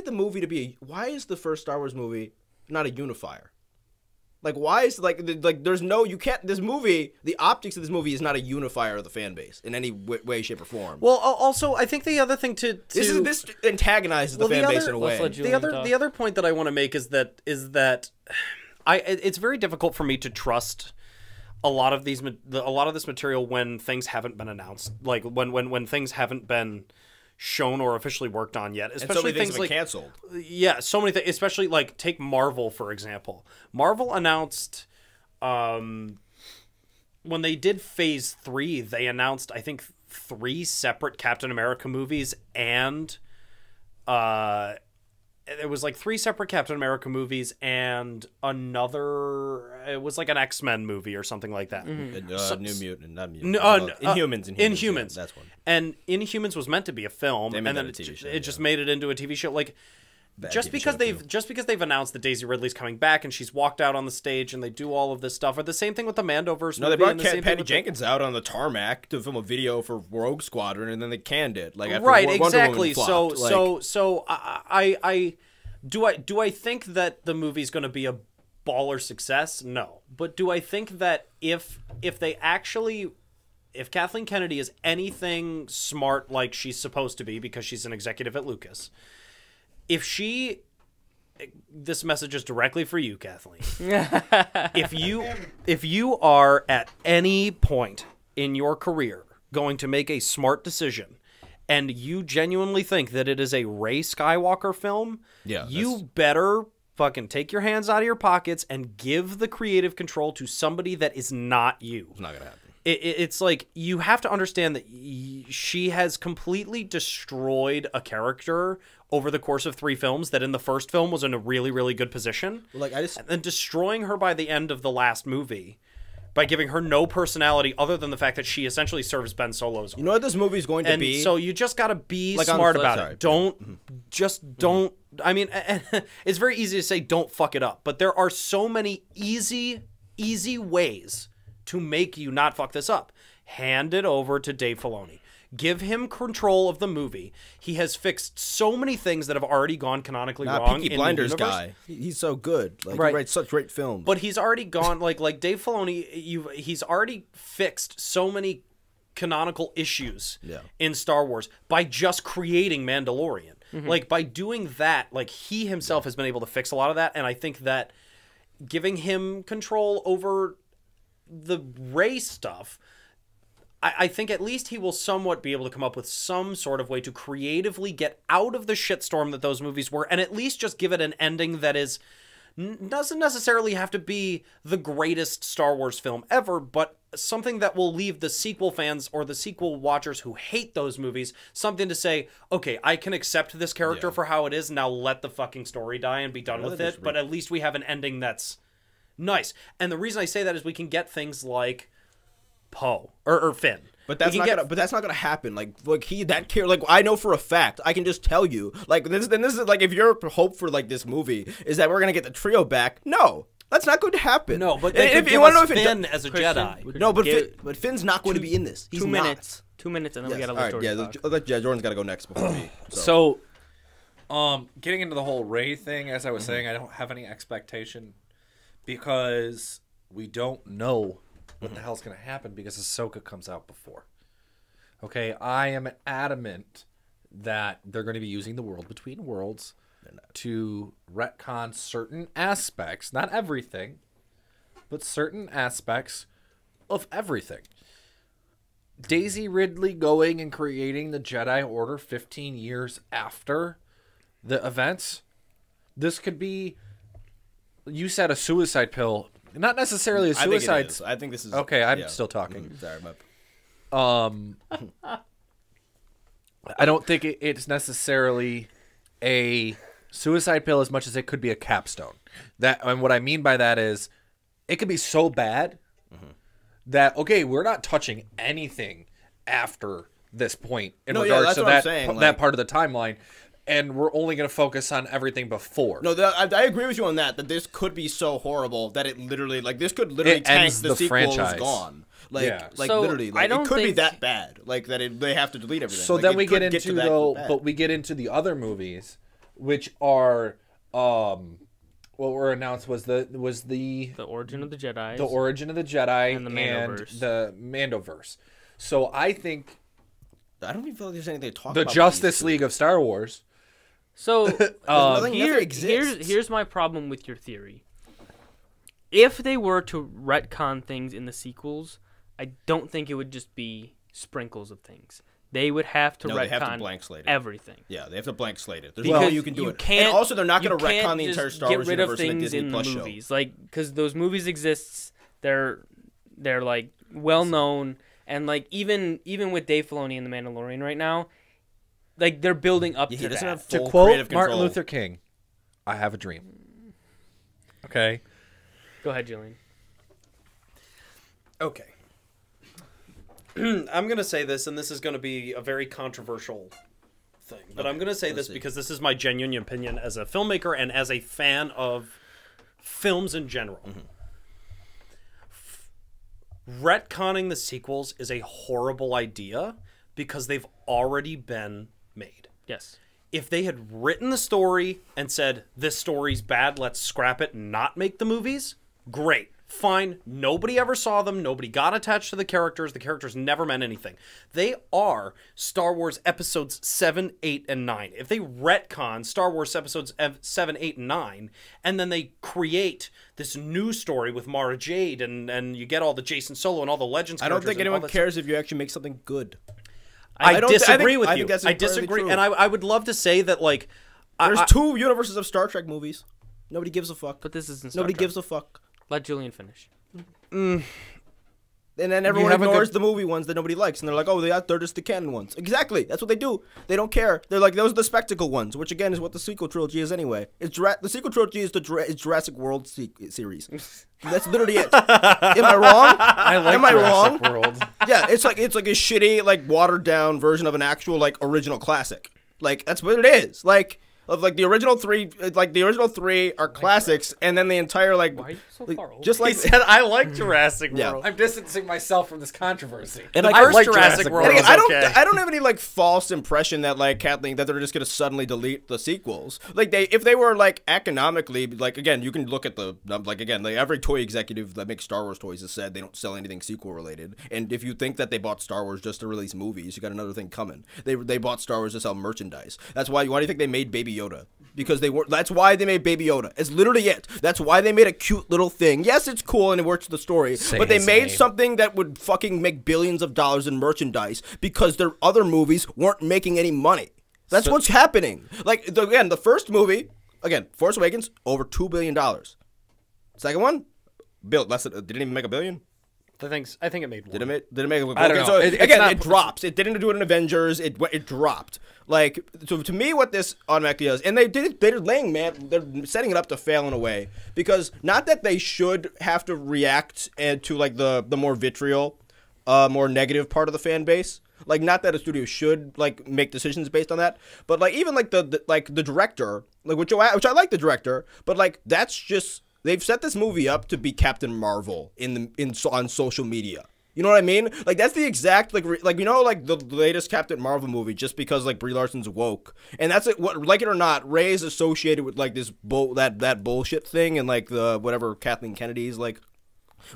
the movie to be. Why is the first Star Wars movie not a unifier? Like, why is there's no, you can't, this movie, the optics of this movie is not a unifier of the fan base in any way, shape, or form. Well, also, I think the other thing this antagonizes the fan base in a way. let's let Julian talk. The other point that I want to make is that it's very difficult for me to trust a lot of this material when things haven't been announced, like when things haven't been shown or officially worked on yet, especially And so many things things have like been canceled. Yeah, so many things, especially like take Marvel for example. Marvel announced when they did Phase 3, they announced I think 3 separate Captain America movies, and it was like 3 separate Captain America movies and another, it was like an X-Men movie or something like that. New Mutant, not Mutant. Inhumans. Inhumans. Yeah, that's one. And Inhumans was meant to be a film, They and made then that a TV show, it just made it into a TV show. Like Bad just TV because show, they've announced that Daisy Ridley's coming back and she's walked out on the stage and they do all of this stuff, or the same thing with the Mandoverse. No, they movie brought and the same thing Patty with Jenkins out on the tarmac to film a video for Rogue Squadron, and then they canned it. Like after right, Wonder exactly. Woman flopped. So I do I think that the movie's going to be a baller success? No, but do I think that if Kathleen Kennedy is anything smart like she's supposed to be because she's an executive at Lucas, this message is directly for you, Kathleen. if you are at any point in your career going to make a smart decision and you genuinely think that it is a Rey Skywalker film, you better fucking take your hands out of your pockets and give the creative control to somebody that is not you. It's not gonna happen. It's like you have to understand that she has completely destroyed a character over the course of 3 films that in the first film was in a really, really good position. Like And destroying her by the end of the last movie by giving her no personality other than the fact that she essentially serves Ben Solo's. You know what this movie is going to and be? so you just got to be Like on smart the flip about side. it. Don't. I mean, it's very easy to say don't fuck it up, but there are so many easy ways to make you not fuck this up. Hand it over to Dave Filoni. Give him control of the movie. He has fixed so many things that have already gone canonically wrong. Peaky in Blinders the universe. guy. He's so good. Like Right. he writes such great films. But he's already gone like Dave Filoni. He's already fixed so many canonical issues in Star Wars by just creating Mandalorian. Like by doing that, like he himself has been able to fix a lot of that, and I think that giving him control over the Rey stuff, I think at least he will somewhat be able to come up with some sort of way to creatively get out of the shitstorm that those movies were, and at least just give it an ending that is doesn't necessarily have to be the greatest Star Wars film ever, but something that will leave the sequel fans or the sequel watchers who hate those movies something to say, okay, I can accept this character for how it is, now let the fucking story die and be done with it, but at least we have an ending that's nice. And the reason I say that is we can get things like Poe or Finn. But that's not gonna happen. Like I know for a fact. I can just tell you. Like this is like if your hope for like this movie is that we're gonna get the trio back. No, That's not going to happen. No, but And they if could you give want to us know if Finn it as a Christian, Jedi. could no, but give- but Finn's not going to be in this. He's 2 not. minutes. 2 minutes, and then we Yes. gotta All let right, Jordan talk. Jordan's got to go next before me. So, getting into the whole Rey thing, as I was saying, I don't have any expectation because we don't know what the hell's going to happen because Ahsoka comes out before. Okay, I am adamant that they're going to be using the World Between Worlds to retcon certain aspects, not everything, but certain aspects of everything. Daisy Ridley going and creating the Jedi Order 15 years after the events. This could be, you said a suicide pill. Not necessarily a suicide. I think this is Okay, I'm still talking. Sorry, my I don't think it's necessarily a suicide pill as much as it could be a capstone. And what I mean by that is it could be so bad that, okay, we're not touching anything after this point in regards that's to what I'm that, saying, that part of the timeline. And we're only going to focus on everything before. No, I agree with you on that. That this could be so horrible that it literally, like, this could literally It tank ends the the sequel franchise. is gone. Like, Yeah. So, literally, I like, don't it could be think- that bad. Like that they have to delete everything. So Like, then it we could get to into that though, bad. but we get into the other movies, which are what were announced was the The Origin of the Jedi. the Origin of the Jedi And the Mandoverse. the Mandoverse. So I think I don't even feel like there's anything to talk the about. Justice League of Star Wars. So nothing exists. here's my problem with your theory. If they were to retcon things in the sequels, I don't think it would just be sprinkles of things. They would have to No, they retcon have to blank slate it. everything. Yeah, they have to blank slate it. There's Because no way you can do it. Can't, And also, they're not going you to retcon can't the just entire Star get Wars rid of universe in a things Disney in Plus show. movies, like because those movies exists. They're like well known, and like even with Dave Filoni and The Mandalorian right now, like they're building up Yeah, to he doesn't that. have To full quote creative Martin control. Luther King, I have a dream. Okay. Go ahead, Julian. Okay. I'm going to say this, and this is going to be a very controversial thing. But I'm going to say this see. because this is my genuine opinion as a filmmaker and as a fan of films in general. Retconning the sequels is a horrible idea because they've already been made. Yes. If they had written the story and said, this story's bad, let's scrap it and not make the movies, great. Fine. Nobody ever saw them. Nobody got attached to the characters. The characters never meant anything. They are Star Wars episodes 7, 8, and 9. If they retcon Star Wars episodes 7, 8, and 9, and then they create this new story with Mara Jade, and you get all the Jason Solo and all the Legends I don't characters think and all anyone that cares if you actually make something good. I don't- disagree with I you. think that's I entirely disagree, true. and I would love to say that like There's two universes of Star Trek movies. Nobody gives a fuck. But this isn't Star Nobody Trek. gives a fuck. Let Julian finish. And then everyone have a ignores good- the movie ones that nobody likes, and they're like, "Oh, they're just the canon ones." Exactly, that's what they do. They don't care. They're like, "Those are the spectacle ones," which again is what the sequel trilogy is anyway. The sequel trilogy is is Jurassic World series. That's literally it. Am I wrong? I like Am I Jurassic wrong? World. Yeah, it's like a shitty, like watered down version of an actual like original classic. Like that's what it is. Like the original three are classics, and then the entire like Why are you so like, far over? just like he said, I like Jurassic Yeah. World. I'm distancing myself from this controversy. And The like, first Jurassic World And again, was okay. I don't have any like false impression that like Kathleen that they're just gonna suddenly delete the sequels. Like if they were like economically like again you can look at the like again like every toy executive that makes Star Wars toys has said they don't sell anything sequel related. And if you think that they bought Star Wars just to release movies, you got another thing coming. They bought Star Wars to sell merchandise. That's why do you think they made Baby Yoda? Because that's why they made Baby Yoda. It's literally it. That's why they made a cute little thing. Yes, it's cool and it works with the story, Say but they his made name. something that would fucking make billions of dollars in merchandise because their other movies weren't making any money. That's what's happening. Like again, the first movie, Force Awakens, over $2 billion. Second one, didn't even make $1 billion. I think it made one. Did it make it look I don't know. So It's again, not- it drops. It didn't do it in Avengers. It dropped. Like so to me, what this automatically does, and they're setting it up to fail in a way because not that they should have to react to like the more vitriol, more negative part of the fan base. Like not that a studio should like make decisions based on that, but like even like the director, like which I like the director, but like that's just they've set this movie up to be Captain Marvel on social media. You know what I mean? Like that's the exact like you know like the latest Captain Marvel movie, just because like Brie Larson's woke, and that's it. What, like it or not, Ray is associated with like this that bullshit thing, and like the whatever Kathleen Kennedy's like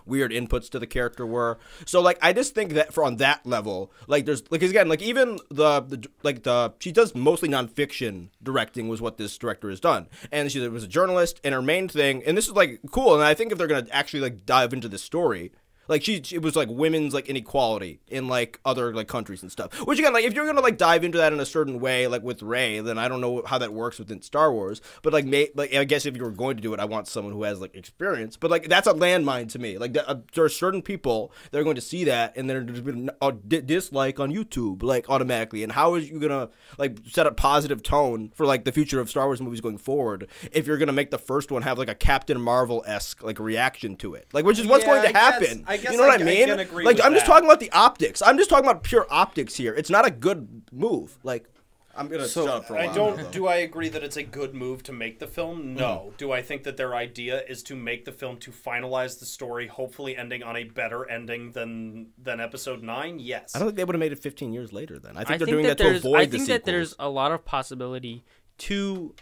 weird inputs to the character were. So like I just think that on that level, like there's like again like even the she does mostly nonfiction directing was what this director has done, and she was a journalist, and her main thing, and this is like cool, and I think if they're gonna actually like dive into this story. Like it was like women's like inequality in like other like countries and stuff. Which again, like if you're gonna like dive into that in a certain way, like with Rey, then I don't know how that works within Star Wars. But like, I guess if you were going to do it, I want someone who has like experience. But like that's a landmine to me. Like there are certain people that are going to see that and they're just gonna dislike on YouTube like automatically. And how is you gonna like set a positive tone for like the future of Star Wars movies going forward if you're gonna make the first one have like a Captain Marvel-esque like reaction to it, like which is what's going to happen. I guess you know what I mean? Like I'm just talking about the optics. I'm just talking about pure optics here. It's not a good move. Like I'm gonna shut up for a while. Do I agree that it's a good move to make the film? No. Do I think that their idea is to make the film to finalize the story, hopefully ending on a better ending than Episode 9? Yes. I don't think they would have made it 15 years later. Then I think they're doing that to avoid the sequels. I think that there's a lot of possibility to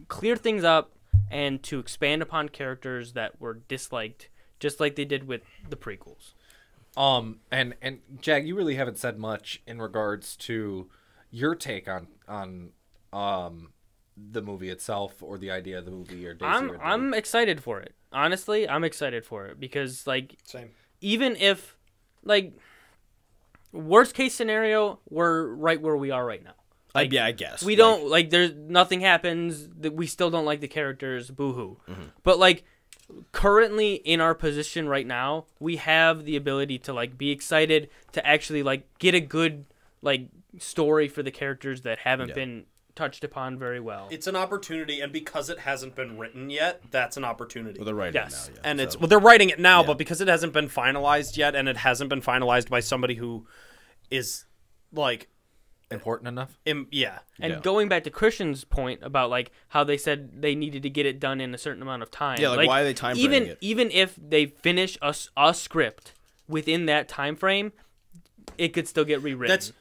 clear things up and to expand upon characters that were disliked. Just like they did with the prequels. And Jag, you really haven't said much in regards to your take on the movie itself or the idea of the movie or Daisy. I'm excited for it. Honestly, I'm excited for it because like same. Even if like worst case scenario, we're right where we are right now. Like, yeah, I guess. We don't like there's nothing happens that we still don't like the characters, boo-hoo. Mm-hmm. But like currently in our position right now, we have the ability to like be excited to actually like get a good like story for the characters that haven't been touched upon very well. It's an opportunity, and because it hasn't been written yet, that's an opportunity. Well, they're writing it now, and it's they're writing it now, but because it hasn't been finalized yet, and it hasn't been finalized by somebody who is like important enough. And going back to Christian's point about like how they said they needed to get it done in a certain amount of time. Yeah, like why are they time framing it? Even if they finish a script within that time frame, it could still get rewritten. That's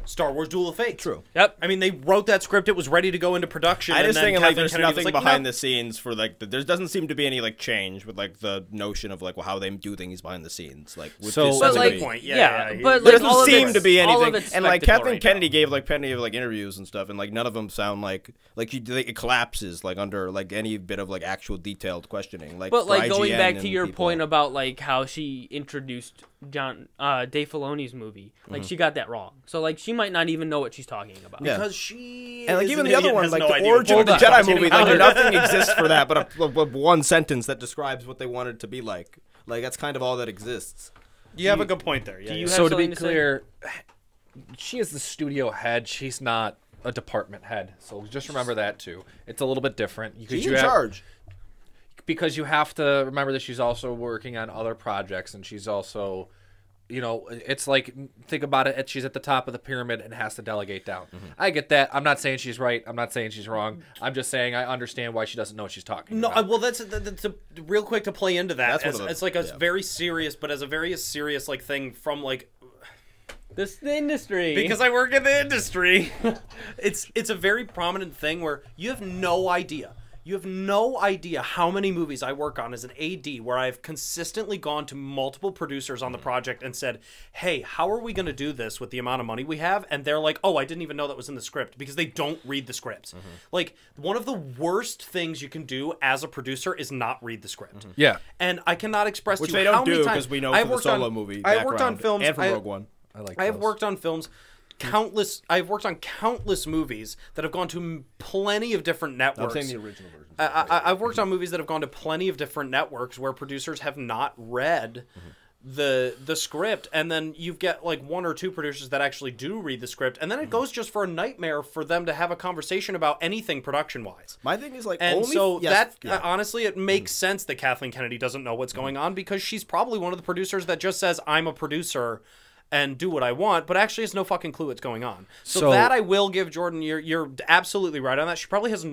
Star Wars Duel of Fate. True. Yep. I mean, they wrote that script; it was ready to go into production. I just think like there's nothing behind the the scenes for like there doesn't seem to be any like change with like the notion of like how they do things behind the scenes. Like with so, this but like, point. But there like, doesn't seem to be anything. And like Kathleen right Kennedy gave like plenty of like interviews and stuff, and like none of them sound like it collapses like under like any bit of like actual detailed questioning. Like, but like going back to your point about like how she introduced Dave Filoni's movie, like she got that wrong. So like she might not even know what she's talking about. Yeah. Because she and like even the other one, like the origin of the Jedi movie, like nothing exists for that, but one sentence that describes what they wanted to be like. Like that's kind of all that exists. You have a good point there. Yeah. So to be clear, she is the studio head. She's not a department head. So just remember that too. It's a little bit different. She's in charge. Because you have to remember that she's also working on other projects, and she's also, you know, it's like, think about it, she's at the top of the pyramid and has to delegate down. Mm-hmm. I get that. I'm not saying she's right. I'm not saying she's wrong. I'm just saying I understand why she doesn't know what she's talking about. Well, that's real quick to play into that. It's like a very serious, but as a very serious like thing from like the industry. Because I work in the industry. It's a very prominent thing where you have no idea. You have no idea how many movies I work on as an AD where I've consistently gone to multiple producers on the project and said, hey, how are we going to do this with the amount of money we have? And they're like, oh, I didn't even know that was in the script, because they don't read the scripts. Mm-hmm. Like, one of the worst things you can do as a producer is not read the script. Mm-hmm. Yeah. And I cannot express Which to you they how don't many do, times because we know from the Solo movie I worked on films. And from Rogue One. I have worked on films. I've worked on countless movies that have gone to plenty of different networks. I'm saying the original version. I've worked on movies that have gone to plenty of different networks where producers have not read the script, and then you get like one or two producers that actually do read the script, and then it goes just for a nightmare for them to have a conversation about anything production wise. My thing is like, honestly, it makes sense that Kathleen Kennedy doesn't know what's going on, because she's probably one of the producers that just says, I'm a producer, and do what I want, but actually has no fucking clue what's going on. So So- that I will give Jordan. You're absolutely right on that. She probably has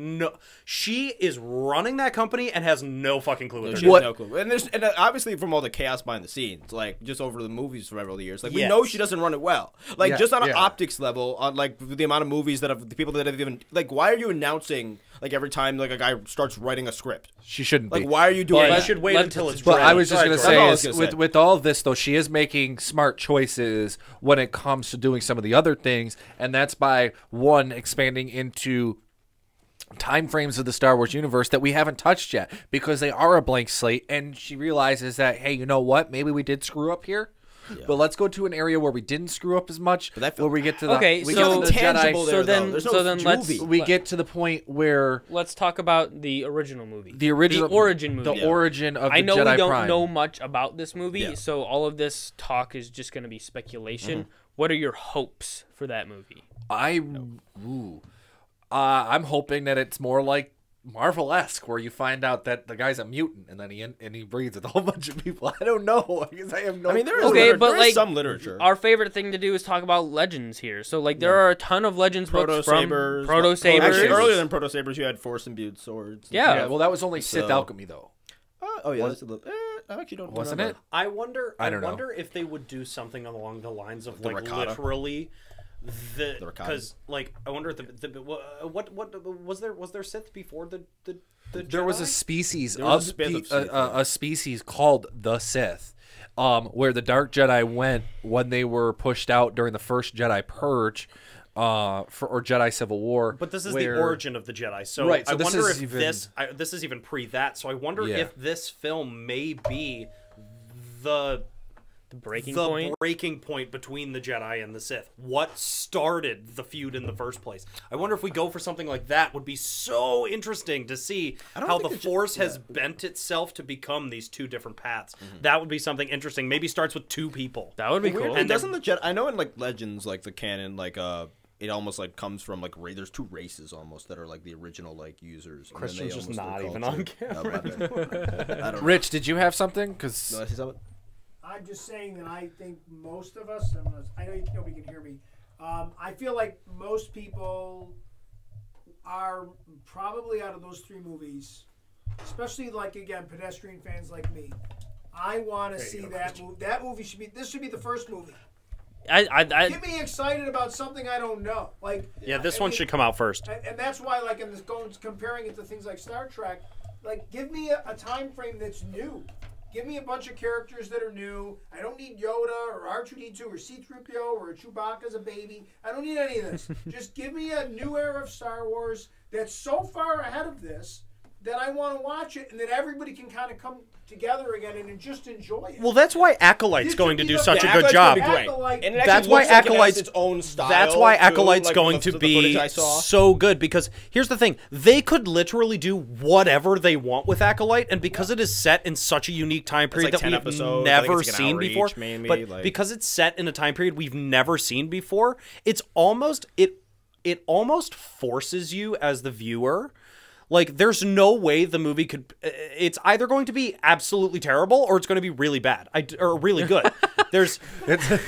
she is running that company and has no fucking clue what they're She doing. has no clue. And obviously from all the chaos behind the scenes, like just over the movies for several years, like we know she doesn't run it well. Like Yeah, just on an yeah. optics level, on like the amount of movies that have the people that have even like, why are you announcing like every time like a guy starts writing a script? She shouldn't Like be. why are you doing You that? should wait Let- until it's But ready. I was just Sorry, going to Jordan. say, That's all I was is gonna say. with all of this, though, she is making smart choices when it comes to doing some of the other things, and that's by, one, expanding into time frames of the Star Wars universe that we haven't touched yet, because they are a blank slate, and she realizes that, hey, you know what? Maybe we did screw up here. But let's go to an area where we didn't screw up as much. that Where we get to the Okay, we so- get to the Tangible Jedi. there, so then- though. There's no so then let's- juvie. We get to the point where Let's talk about the original movie. the original, the origin movie. the origin of the I know Jedi we don't Prime. know much about this movie, Yeah. so all of this talk is just going to be speculation. What are your hopes for that movie? I'm hoping that it's more like Marvel-esque, where you find out that the guy's a mutant and then he breeds with a whole bunch of people. I don't know because I have no. I mean, there is, Okay, but, there is like, some literature. Our favorite thing to do is talk about legends here. So, like, there are a ton of legends books from Proto-Sabers. Proto-Sabers. Actually, earlier than Proto-Sabers, you had Force-imbued swords. Yeah. Yeah, well, that was only Sith So- alchemy though, Oh, yeah. That's a little, I actually don't wasn't remember. it? I wonder. I don't know. wonder if they would do something along the lines of The like ricotta? literally The ricotta? because like I wonder if what was there Sith before the There was a Jedi? species There was of a Sith, yeah. a species called the Sith, where the Dark Jedi went when they were pushed out during the first Jedi Purge, or Jedi Civil War. But this is where- the origin of the Jedi, so Right, so I this wonder is if even- this is even pre that. So I wonder Yeah. if this film may be the Breaking point. breaking point between the Jedi and the Sith. What started the feud in the first place? I wonder if we go for something like that. Would be so interesting to see don't how think the the Force has bent itself to become these two different paths. That would be something interesting. Maybe starts with two people. That would be cool. Weirdly, And then- doesn't the Jedi? I know in like Legends, like the canon, like it almost like comes from like there's two races almost that are like the original like users. and then they Christian's just almost not are even called on to- camera. my bad. I don't know. Rich, did you have something? Because No, I see something? I'm just saying that I think most of us, I know nobody can hear me. I feel like most people are probably out of those three movies, especially like again pedestrian fans like me. I want to see that movie. That movie should be. This should be the first movie. I Get me excited about something I don't know. Like Yeah, this I one mean, should come out first. and that's why, like, in this comparing it to things like Star Trek, like, give me a time frame that's new. Give me a bunch of characters that are new. I don't need Yoda or R2D2 or C-3PO or Chewbacca as a baby. I don't need any of this. Just give me a new era of Star Wars that's so far ahead of this that I want to watch it and that everybody can kind of come together again and just enjoy it. Well, that's why Acolyte's This going to should be do the- such a Yeah, good Acolyte's job. gonna be great. Acolyte- And it That's actually why looks like it has Acolyte's its own style. That's why too, Acolyte's like going the to footage be I saw. so good because here's the thing: they could literally do whatever they want with Acolyte, and because it is set in such a unique time period like that 10 we've episodes. I think never it's like an seen hour before, each, maybe, but like- because it's set in a time period we've never seen before, it's almost it almost forces you as the viewer. Like, there's no way the movie could. It's either going to be absolutely terrible or it's going to be really bad, or really good. There's. It's wait.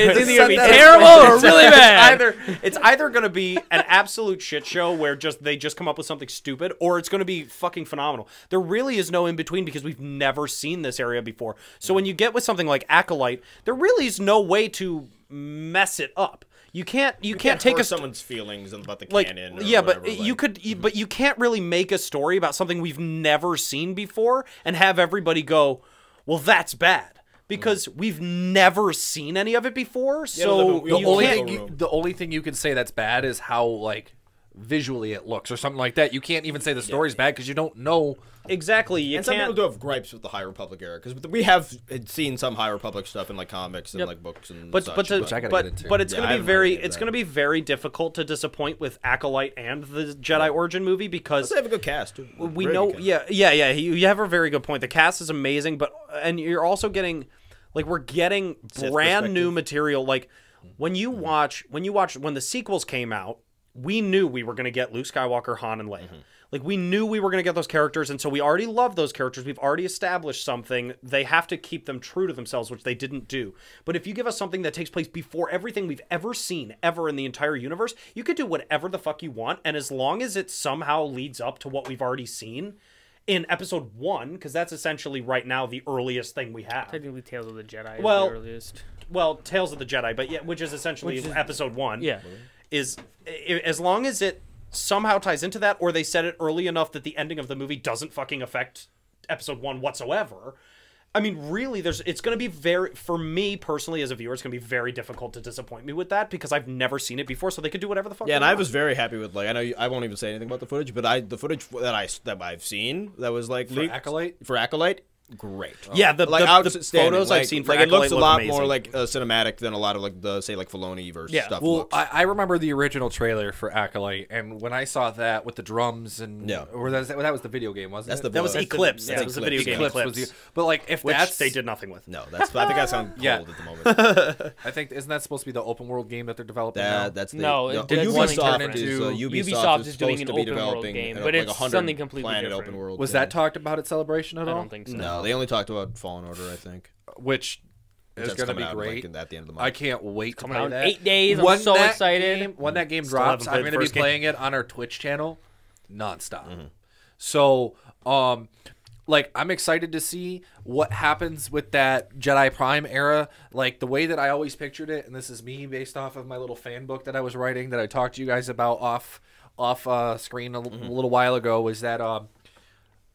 It's either gonna be terrible or really bad. It's either going to be an absolute shit show where they just come up with something stupid, or it's going to be fucking phenomenal. There really is no in between because we've never seen this area before. So when you get with something like Acolyte, there really is no way to mess it up. You can't take hurt a someone's feelings about the like canon. Or yeah, whatever, but like, you could, but you can't really make a story about something we've never seen before and have everybody go, well, that's bad. Because we've never seen any of it before, so the you only can't. thing the only thing you can say that's bad is how like visually it looks or something like that. You can't even say the story's bad because you don't know. Exactly, you And some people can't. do have gripes with the High Republic era because we have seen some High Republic stuff in like comics and Yep. like books and But such. but Which I gotta get into. but it's Yeah, going I to be haven't very read it's that. going to be very difficult to disappoint with Acolyte and the Jedi Origin movie because they have a good cast too. we Very know good cast. yeah you have a very good point. The cast is amazing, but and you're also getting like we're getting Sith brand new perspective. material. Like when you watch when the sequels came out we knew we were going to get Luke Skywalker, Han, and Leia. Like, we knew we were going to get those characters, and so we already love those characters. We've already established something. They have to keep them true to themselves, which they didn't do. But if you give us something that takes place before everything we've ever seen, ever in the entire universe, you could do whatever the fuck you want, and as long as it somehow leads up to what we've already seen in episode 1, because that's essentially right now the earliest thing we have. Technically, Tales of the Jedi is Well, the earliest. Well, Tales of the Jedi, but yeah, which is essentially episode 1. Yeah. Is as long as it somehow ties into that, or they set it early enough that the ending of the movie doesn't fucking affect episode 1 whatsoever. I mean, really, it's going to be for me personally as a viewer, it's going to be very difficult to disappoint me with that because I've never seen it before, so they could do whatever the fuck. Yeah, and they I want. was very happy with I know I won't even say anything about the footage, but the footage that I've seen that was leaked For Acolyte. Great. Yeah, the outstanding. photos I've seen for it looks Acolyte a look lot amazing. more cinematic than a lot of Filoni versus stuff. Well, looks. I remember the original trailer for Acolyte, and when I saw that with the drums and or that was the video game, wasn't it? that was Eclipse. That's That was the video game Eclipse. Eclipse. But like, if Which that's they did nothing with. No, I think that sounds cold Yeah. at the moment. I think isn't that supposed to be the open world game that they're developing now? That's No, the, that's something Ubisoft different. is Ubisoft is doing supposed an to be open world developing game, a- but like it's 100 something completely planet different. open world. Was thing. that talked about at Celebration at I all? don't think so. No, they only talked about Fallen Order, I think. Which is That's going to be coming out, great. at the end of the month. I can't wait to Coming play out in that. 8 days. I'm When so that excited. When that game Still drops, haven't I'm played going to the be first game. playing it on our Twitch channel nonstop. So, like, I'm excited to see what happens with that Jedi Prime era. Like, the way that I always pictured it, and this is me based off of my little fan book that I was writing that I talked to you guys about off screen a little while ago, was that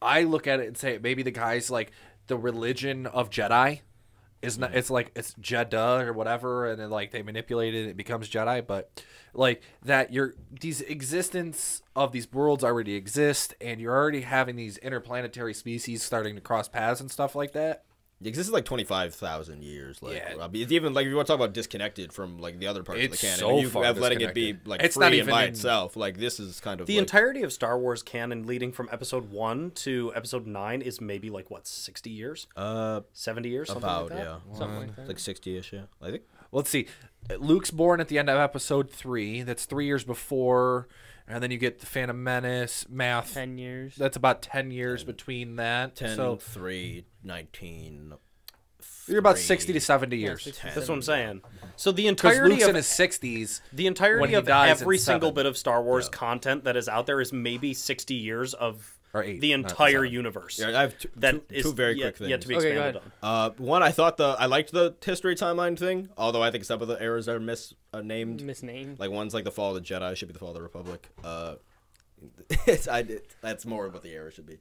I look at it and say maybe the guys like the religion of Jedi is not. It's like it's Jeddah or whatever, and then like they manipulate it, it becomes Jedi. But like that, these existence of these worlds already exist, and you're already having these interplanetary species starting to cross paths and stuff like that. It existed like 25,000 years. Yeah. I mean, it's even like if you want to talk about disconnected from like the other parts of the It's canon, so you far have letting it be disconnected. like It's free not and even by in- itself. Like this is kind of The like, entirety of Star Wars canon leading from episode 1 to episode 9 is maybe like, what, 60 years? 70 years? Something about like that? Something like that. like 60ish. Yeah, I think. Well, let's see. Luke's born at the end of episode 3. That's 3 years before, and then you get the Phantom Menace. Math. 10 years. That's about 10 years between that. 10, So 3, 19. you're about 3. 60 to 70 years. That's what I'm saying. So the Because entirety Luke's of in his 60s. the when entirety he of dies every in single 7. bit of Star Wars content that is out there is maybe 60 years of Or 8, the not entire 7. universe. Yeah, I have two very quick things. yet to be Okay, go expanded ahead. on. One, I liked the history timeline thing, although I think some of the eras are misnamed. Misnamed. Like one's like the Fall of the Jedi should be the Fall of the Republic. That's more what the era should be.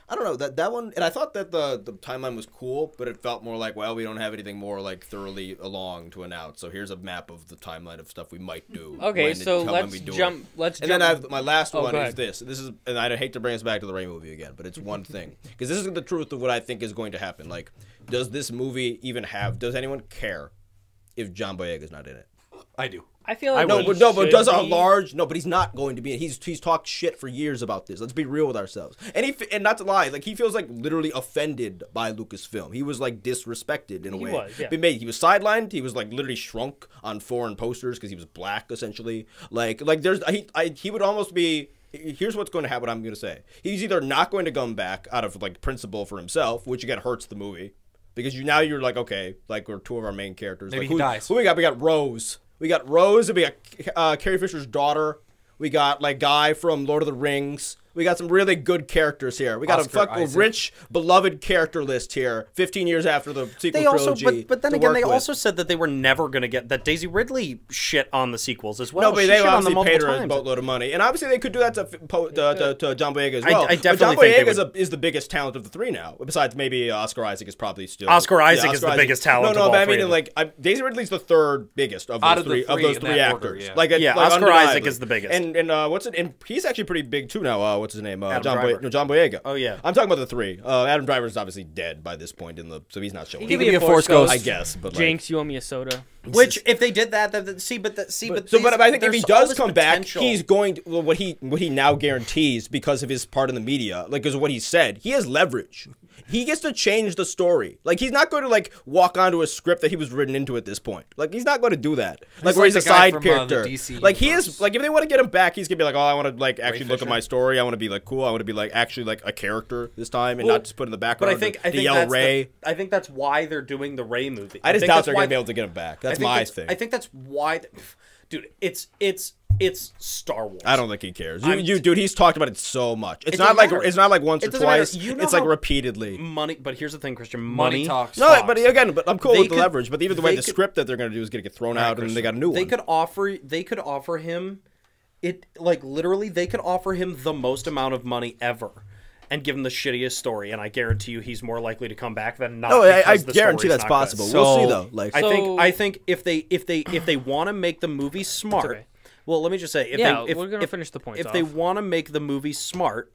I don't know that one, and I thought that the timeline was cool, but it felt more like, well, we don't have anything more like thoroughly along to announce. So here's a map of the timeline of stuff we might do. Okay, when so when let's we do jump. it. Let's And jump. then I have my last one go is ahead. this. This is, and I hate to bring us back to the Rey movie again, but it's one thing because this is the truth of what I think is going to happen. Like, does this movie even have? Does anyone care if John Boyega's not in it? I do. I feel like No, he but does should a be. large? No, but he's not going to be. He's talked shit for years about this. Let's be real with ourselves. And not to lie, like he feels like literally offended by Lucasfilm. He was like disrespected in a way. was, yeah. He was sidelined. He was like literally shrunk on foreign posters because he was black essentially. Like there's he would almost be. Here's what's going to happen. What I'm going to say. He's either not going to come back out of like principle for himself, which again hurts the movie because you're like okay, like we're two of our main characters. Maybe like, he dies. Who we got? We got Rose. We got Rose, and we got Carrie Fisher's daughter. We got like Guy from Lord of the Rings. We got some really good characters here. We got Oscar a Isaac. rich, beloved character list here. 15 years after the sequel They also, trilogy. but then to again, work they with. also said that they were never going to get that. Daisy Ridley shit on the sequels as well. No, but She they shit on them obviously paid her multiple a times. boatload of money, and obviously they could do that to John Boyega as well. I but definitely John think they Boyega is the biggest talent of the three now. Besides, maybe Oscar Isaac is probably still. Oscar Isaac is the biggest talent No, of all but I three mean, of them. like Daisy Ridley's the third biggest of Out those of the three of three those in three that actors. order, yeah. Like, Yeah, like, Oscar undeniably. Isaac is the biggest. And what's it? And he's actually pretty big too now. What's his name? Adam John Driver. John Boyega. Oh, yeah. I'm talking about the three. Adam Driver is obviously dead by this point so he's not showing. Give up. me a Force Ghost. I guess, but like, Jinx, you owe me a soda. Which, if they did that, but I think if he there's all does this come back, potential. he's going to what he now guarantees because of his part in the media, like because of what he said. He has leverage. He gets to change the story. Like, he's not going to, like, walk onto a script that he was written into at this point. Like, he's not going to do that. Like, where like he's a the guy side from, character. the DC like, he universe. is, like, if they want to get him back, he's going to be like, oh, I want to, like, actually look at Fisher. my story. I want to be, like, cool. I want to be, like, actually, like, a character this time and not just put in the background But I think the yellow that's Ray. I think that's why they're doing the Ray movie. I just think doubt that's they're why- going to be able to get him back. That's my thing. I think that's why, dude. It's Star Wars. I don't think he cares. I'm- Dude, he's talked about it so much. It's It not doesn't like matter. it's not like once It or doesn't matter. twice. You know It's like how- repeatedly. money. But here's the thing, Christian. Money talks. No, but again, I'm cool They with the could- leverage. But even the way they the could- script that they're going to do is going to get thrown out, and they got a new They one. could offer him it, like, literally they could offer him the most amount of money ever and give him the shittiest story, and I guarantee you he's more likely to come back than not. No, I because the guarantee story's that's not possible. good. We'll see So- though. Like, I think if they want to make the movie smart, okay. well, let me just say, We're gonna finish the points If they off. want to make the movie smart,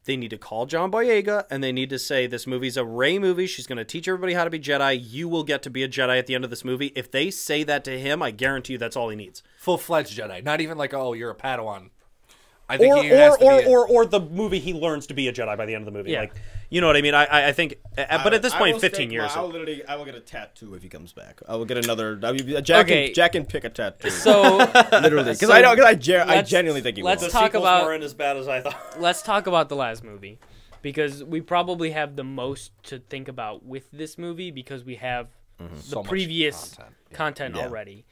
they need to call John Boyega and they need to say this movie's a Rey movie. She's going to teach everybody how to be Jedi. You will get to be a Jedi at the end of this movie. If they say that to him, I guarantee you that's all he needs. Full-fledged Jedi. Not even like, oh, you're a Padawan. I think he has to be Or the movie he learns to be a Jedi by the end of the movie. Yeah. Like, you know what I mean? I think, but at this point, 15 years. I will get a tattoo if he comes back. I will get another. Jack can pick a tattoo. So Literally, because So, I let's- genuinely think he let's will. the talk sequels about- weren't as bad as I thought. let's talk about the last movie, because we probably have the most to think about with this movie because we have the So much previous content. Yeah. already.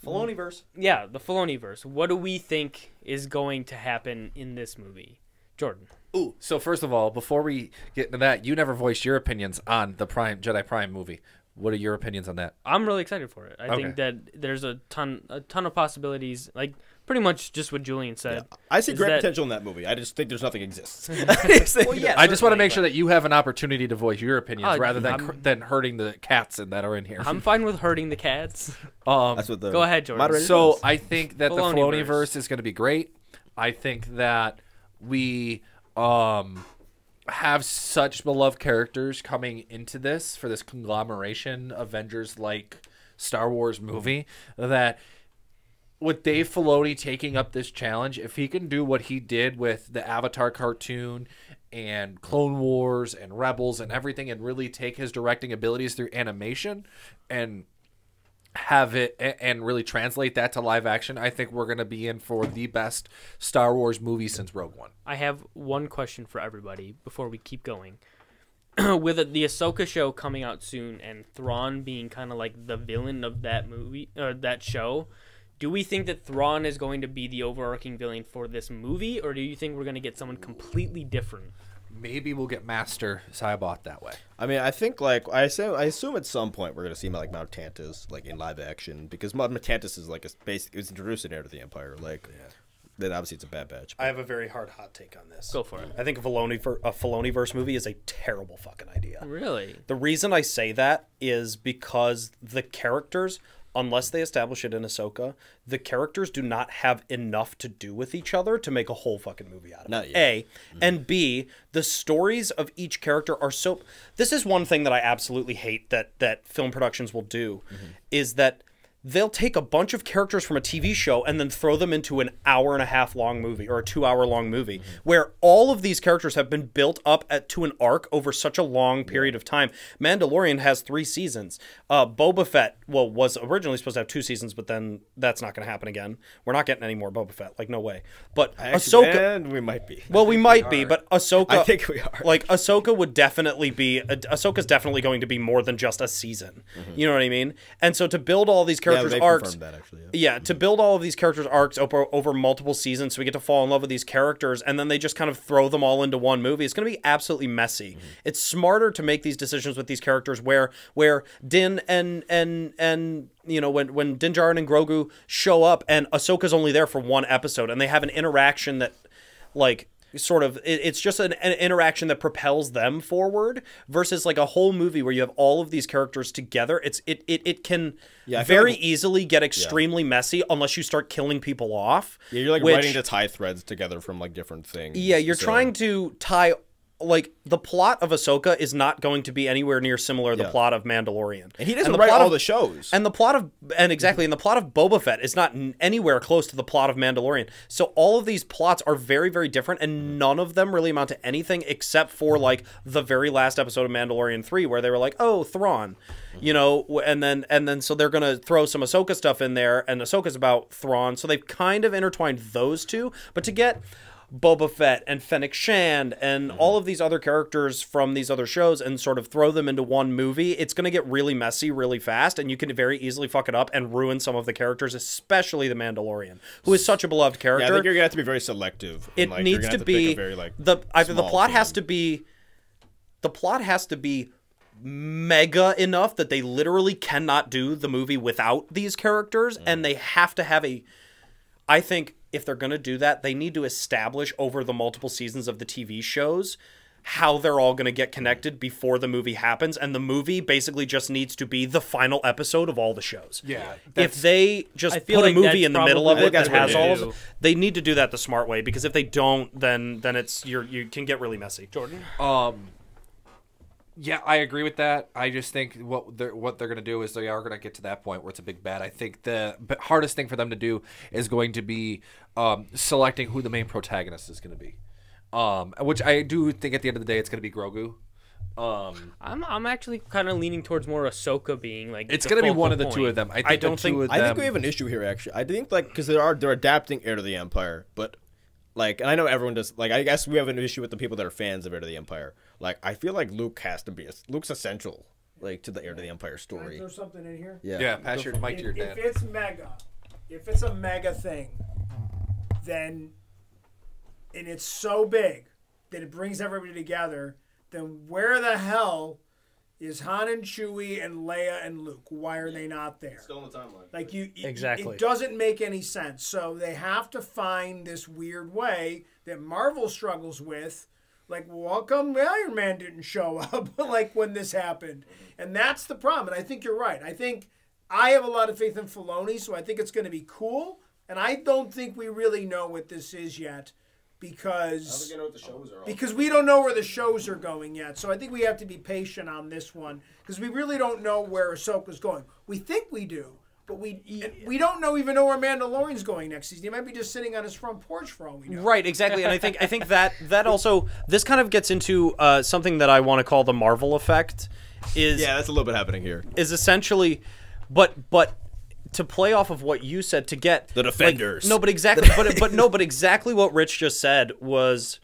Filoniverse. Yeah, the Filoniverse. What do we think is going to happen in this movie, Jordan? Ooh. So first of all, before we get into that, you never voiced your opinions on the Jedi Prime movie. What are your opinions on that? I'm really excited for it. I Okay. think that there's a ton of possibilities. Like pretty much just what Julian said. I see is great that- potential in that movie. I just think there's nothing exists. Well, yeah, I just want to certainly, make sure that you have an opportunity to voice your opinions rather I'm- than hurting the cats that are in here. I'm fine with hurting the cats. That's what the Go ahead, Jordan. moderator So does. I think that the Filoniverse. Filoniverse is going to be great. I think that we have such beloved characters coming into this for this conglomeration Avengers like Star Wars movie that with Dave Filoni taking up this challenge, if he can do what he did with the Avatar cartoon and Clone Wars and Rebels and everything and really take his directing abilities through animation and have it and really translate that to live action, I think we're going to be in for the best Star Wars movie since Rogue One. I have one question for everybody before we keep going. With the Ahsoka show coming out soon and Thrawn being kind of like the villain of that movie or that show, do we think that Thrawn is going to be the overarching villain for this movie, or do you think we're going to get someone completely different? Maybe we'll get Master Cybot that way. I mean, I think like I assume at some point we're gonna see like Mount Tantus like in live action because Mount Tantus is like it was introduced in Heir to the Empire. Like, then obviously it's a Bad Batch. I have a very hard hot take on this. Go for it. I think a Filoniverse movie is a terrible fucking idea. Really? The reason I say that is because the characters, unless they establish it in Ahsoka, the characters do not have enough to do with each other to make a whole fucking movie out of it. Not yet. A. And B, the stories of each character are so... This is one thing that I absolutely hate that film productions will do, is that they'll take a bunch of characters from a TV show and then throw them into an hour-and-a-half long movie or a 2-hour long movie where all of these characters have been built up to an arc over such a long period of time. Mandalorian has 3 seasons. Boba Fett, was originally supposed to have 2 seasons, but then that's not going to happen again. We're not getting any more Boba Fett. Like, no way. But Ahsoka... and we might be. Well, we might be, but Ahsoka... I think we are. Like, Ahsoka would definitely be... Ahsoka's definitely going to be more than just a season. You know what I mean? And so to build all these characters' they've arcs... confirmed that, actually, Yeah, to build all of these characters' arcs over multiple seasons so we get to fall in love with these characters, and then they just kind of throw them all into one movie. It's going to be absolutely messy. It's smarter to make these decisions with these characters where Din and you know, when Din Djarin and Grogu show up and Ahsoka's only there for one episode and they have an interaction that, like, sort of, it's just an interaction that propels them forward versus like a whole movie where you have all of these characters together. It can I feel very like- easily get extremely messy unless you start killing people off. Yeah, you're like which- writing to tie threads together from like different things. Yeah, you're so- trying to tie like the plot of Ahsoka is not going to be anywhere near similar to the plot of Mandalorian. And he doesn't the write plot all of- the shows. And the plot of and the plot of Boba Fett is not anywhere close to the plot of Mandalorian. So all of these plots are very, very different, and none of them really amount to anything except for like the very last episode of Mandalorian 3, where they were like, "Oh, Thrawn," you know, and then so they're gonna throw some Ahsoka stuff in there, and Ahsoka's about Thrawn. So they've kind of intertwined those two, but to get Boba Fett and Fennec Shand and all of these other characters from these other shows and sort of throw them into one movie, it's going to get really messy really fast, and you can very easily fuck it up and ruin some of the characters, especially the Mandalorian, who is such a beloved character. Yeah, I think you're gonna have to be very selective. It and, needs to be pick a very, like, either the small plot team. has to be mega enough that they literally cannot do the movie without these characters, and they have to have I think if they're going to do that, they need to establish over the multiple seasons of the TV shows how they're all going to get connected before the movie happens, and the movie basically just needs to be the final episode of all the shows. Yeah, If they just I feel put a like movie that's in the middle of probably it that what they has all of do. it, they need to do that the smart way, because if they don't, then it's you can get really messy. Jordan. Yeah, I agree with that. I just think what they're going to do is they are going to get to that point where it's a big bad. I think the hardest thing for them to do is going to be selecting who the main protagonist is going to be, which I do think at the end of the day it's going to be Grogu. I'm actually kind of leaning towards more Ahsoka being like. It's the going to be focal one of the point. two of them. I don't think- I think we have an issue here, actually. I think, like, because they're adapting Heir to the Empire, but, like, and I know everyone does, like, I guess we have an issue with the people that are fans of Heir to the Empire. Like, I feel like Luke has to be, Luke's essential, like, to the Heir to the Empire Can I story. throw something in here? Yeah, pass your mic to your dad. If it's a mega thing, then, and it's so big that it brings everybody together, then where the hell is Han and Chewie and Leia and Luke? Why are they not there? Still in the timeline. Like Exactly. it doesn't make any sense. So they have to find this weird way that Marvel struggles with. Like, well, how come Iron Man didn't show up? Like when this happened, and that's the problem. And I think you're right. I think I have a lot of faith in Filoni, so I think it's going to be cool. And I don't think we really know what this is yet, because know what the shows are. because we don't know where the shows are going yet. So I think we have to be patient on this one, because we really don't know where Ahsoka's going. We think we do, but we don't even know where Mandalorian's going next season. He might be just sitting on his front porch for all we know. Right, exactly, and I think that also this kind of gets into something that I want to call the Marvel effect. Yeah, that's a little bit happening here. Is essentially, but to play off of what you said, to get The Defenders. Like, no, but exactly, but exactly what Rich just said was,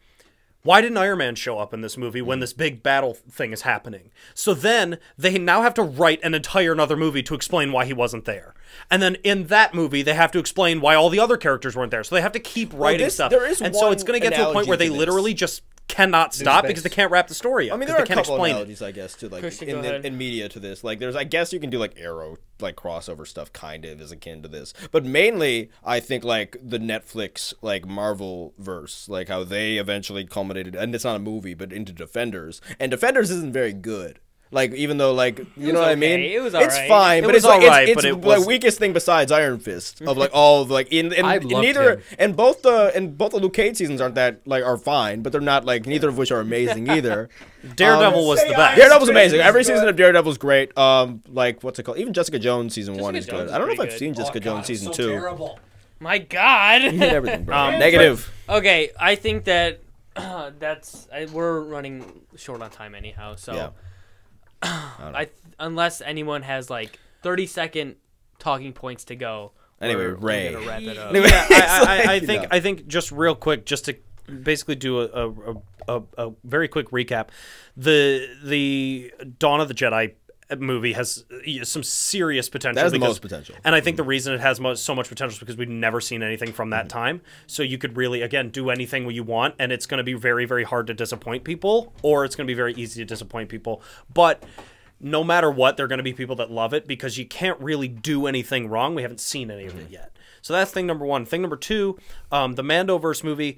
why didn't Iron Man show up in this movie when this big battle thing is happening? So then they now have to write an entire another movie to explain why he wasn't there. And then in that movie, they have to explain why all the other characters weren't there. So they have to keep writing stuff. there is and so one it's going to get to a point where they analogy to this. literally just cannot stop because they can't wrap the story up. I mean, because there are they a can't couple explain it. analogies, I guess, to like Christian, go in ahead. media to this. Like, there's, I guess, you can do like Arrow, like crossover stuff, kind of is akin to this. But mainly, I think like the Netflix like Marvel verse, like how they eventually culminated, and it's not a movie, but into Defenders, and Defenders isn't very good. Like, even though, like, you know what I mean? okay. It was It's alright. fine, It but was it's like alright, it's but it the was- weakest thing besides Iron Fist of like all of, like in I loved neither him. and both the Luke Cage seasons aren't that like are fine, but they're not like neither of which are amazing either. Daredevil was the Say best. Daredevil's amazing. Fist Every is season good. of Daredevil's great. Like, what's it called? Even Jessica Jones season 1 is Jessica good. Jones I don't know is if I've pretty seen good. Jessica Jones season 2. My God. You hate everything, bro. Um, Negative. Okay, I think that we're running short on time anyhow. So Yeah. unless anyone has like 30-second talking points to go. Anyway, we're Ray. gonna wrap it up. Anyway, Yeah, it's like, I you think know. I think just real quick, just to basically do a very quick recap, the Dawn of the Jedi movie has some serious potential. That has the because- most potential. and I think the reason it has so much potential is because we've never seen anything from that time. So you could really, again, do anything you want, and it's going to be very, very hard to disappoint people, or it's going to be very easy to disappoint people. But no matter what, there are going to be people that love it because you can't really do anything wrong. We haven't seen any of it yet. So that's thing number one. Thing number two, the Mandoverse movie,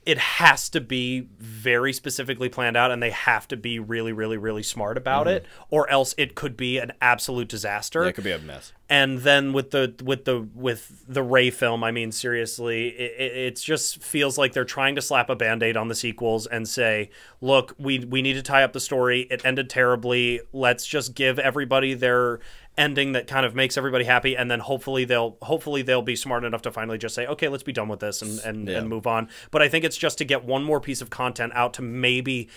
it has to be very specifically planned out, and they have to be really, really, really smart about it, or else it could be an absolute disaster. Yeah, it could be a mess. And then with the Rey film, I mean, seriously, it just feels like they're trying to slap a Band-Aid on the sequels and say, look, we need to tie up the story. It ended terribly. Let's just give everybody their ending that kind of makes everybody happy, and then hopefully they'll be smart enough to finally just say, okay, let's be done with this and move on. But I think it's just to get one more piece of content out to maybe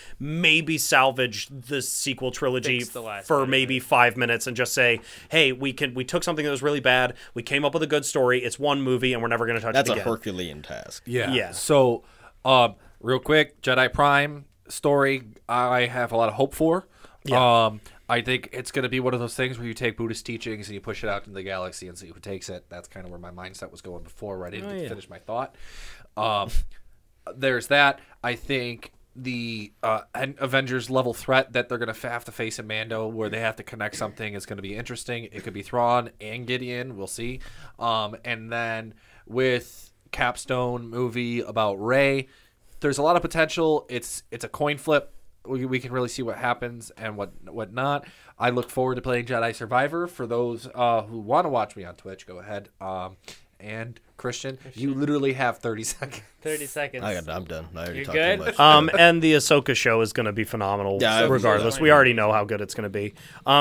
salvage the sequel trilogy for maybe 5 minutes and just say, hey, we took something that was really bad, we came up with a good story, it's one movie, and we're never going to touch it again. That's a Herculean task. Yeah. So, real quick, Jedi Prime story, I have a lot of hope for. Yeah. I think it's going to be one of those things where you take Buddhist teachings and you push it out into the galaxy and see who takes it. That's kind of where my mindset was going before, where I didn't finish my thought. There's that. I think the Avengers level threat that they're going to have to face in Mando, where they have to connect something, is going to be interesting. It could be Thrawn and Gideon. We'll see. And then with Capstone movie about Rey, there's a lot of potential. It's a coin flip. We can really see what happens and what not. I look forward to playing Jedi Survivor. For those who want to watch me on Twitch, go ahead. And Christian, you literally have 30 seconds. 30 seconds. I'm done. I already You're talked good? too much. And the Ahsoka show is going to be phenomenal, regardless. We already know how good it's going to be.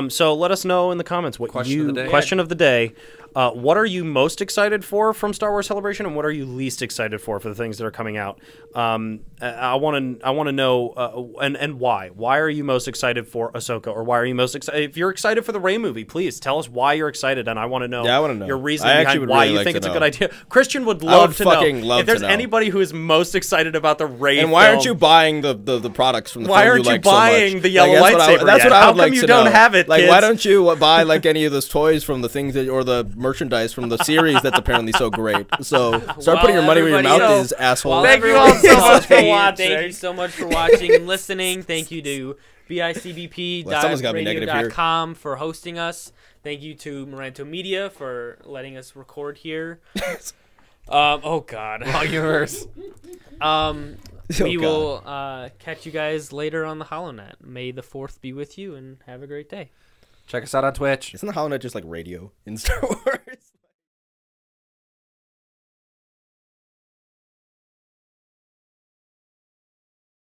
So let us know in the comments what question of the day. What are you most excited for from Star Wars Celebration, and what are you least excited for the things that are coming out? I want to know and why. Why are you most excited for Ahsoka, or why are you most excited? If you're excited for the Rey movie, please tell us why you're excited, and I want to know. Yeah, I want to know your reasoning behind why you think it's a good idea. Christian would love to know. If there's anybody who is most excited about the Rey and why aren't you buying the products from the why film aren't you you like buying so much? the yellow lightsaber? That's what I would like to know. How come you don't have it, like, kids? why don't you buy like any of those toys from the things that, or the merchandise from the series that's apparently so great? So start putting your money where your mouth is, asshole. Thank you all so much for watching. Thank you so much for watching and listening. Thank you to bicbp.radio.com for hosting us. Thank you to Moranto Media for letting us record here. Oh God. Long universe. We will catch you guys later on the HoloNet. May the 4th be with you, and have a great day. Check us out on Twitch. Isn't the HoloNet just like radio in Star Wars?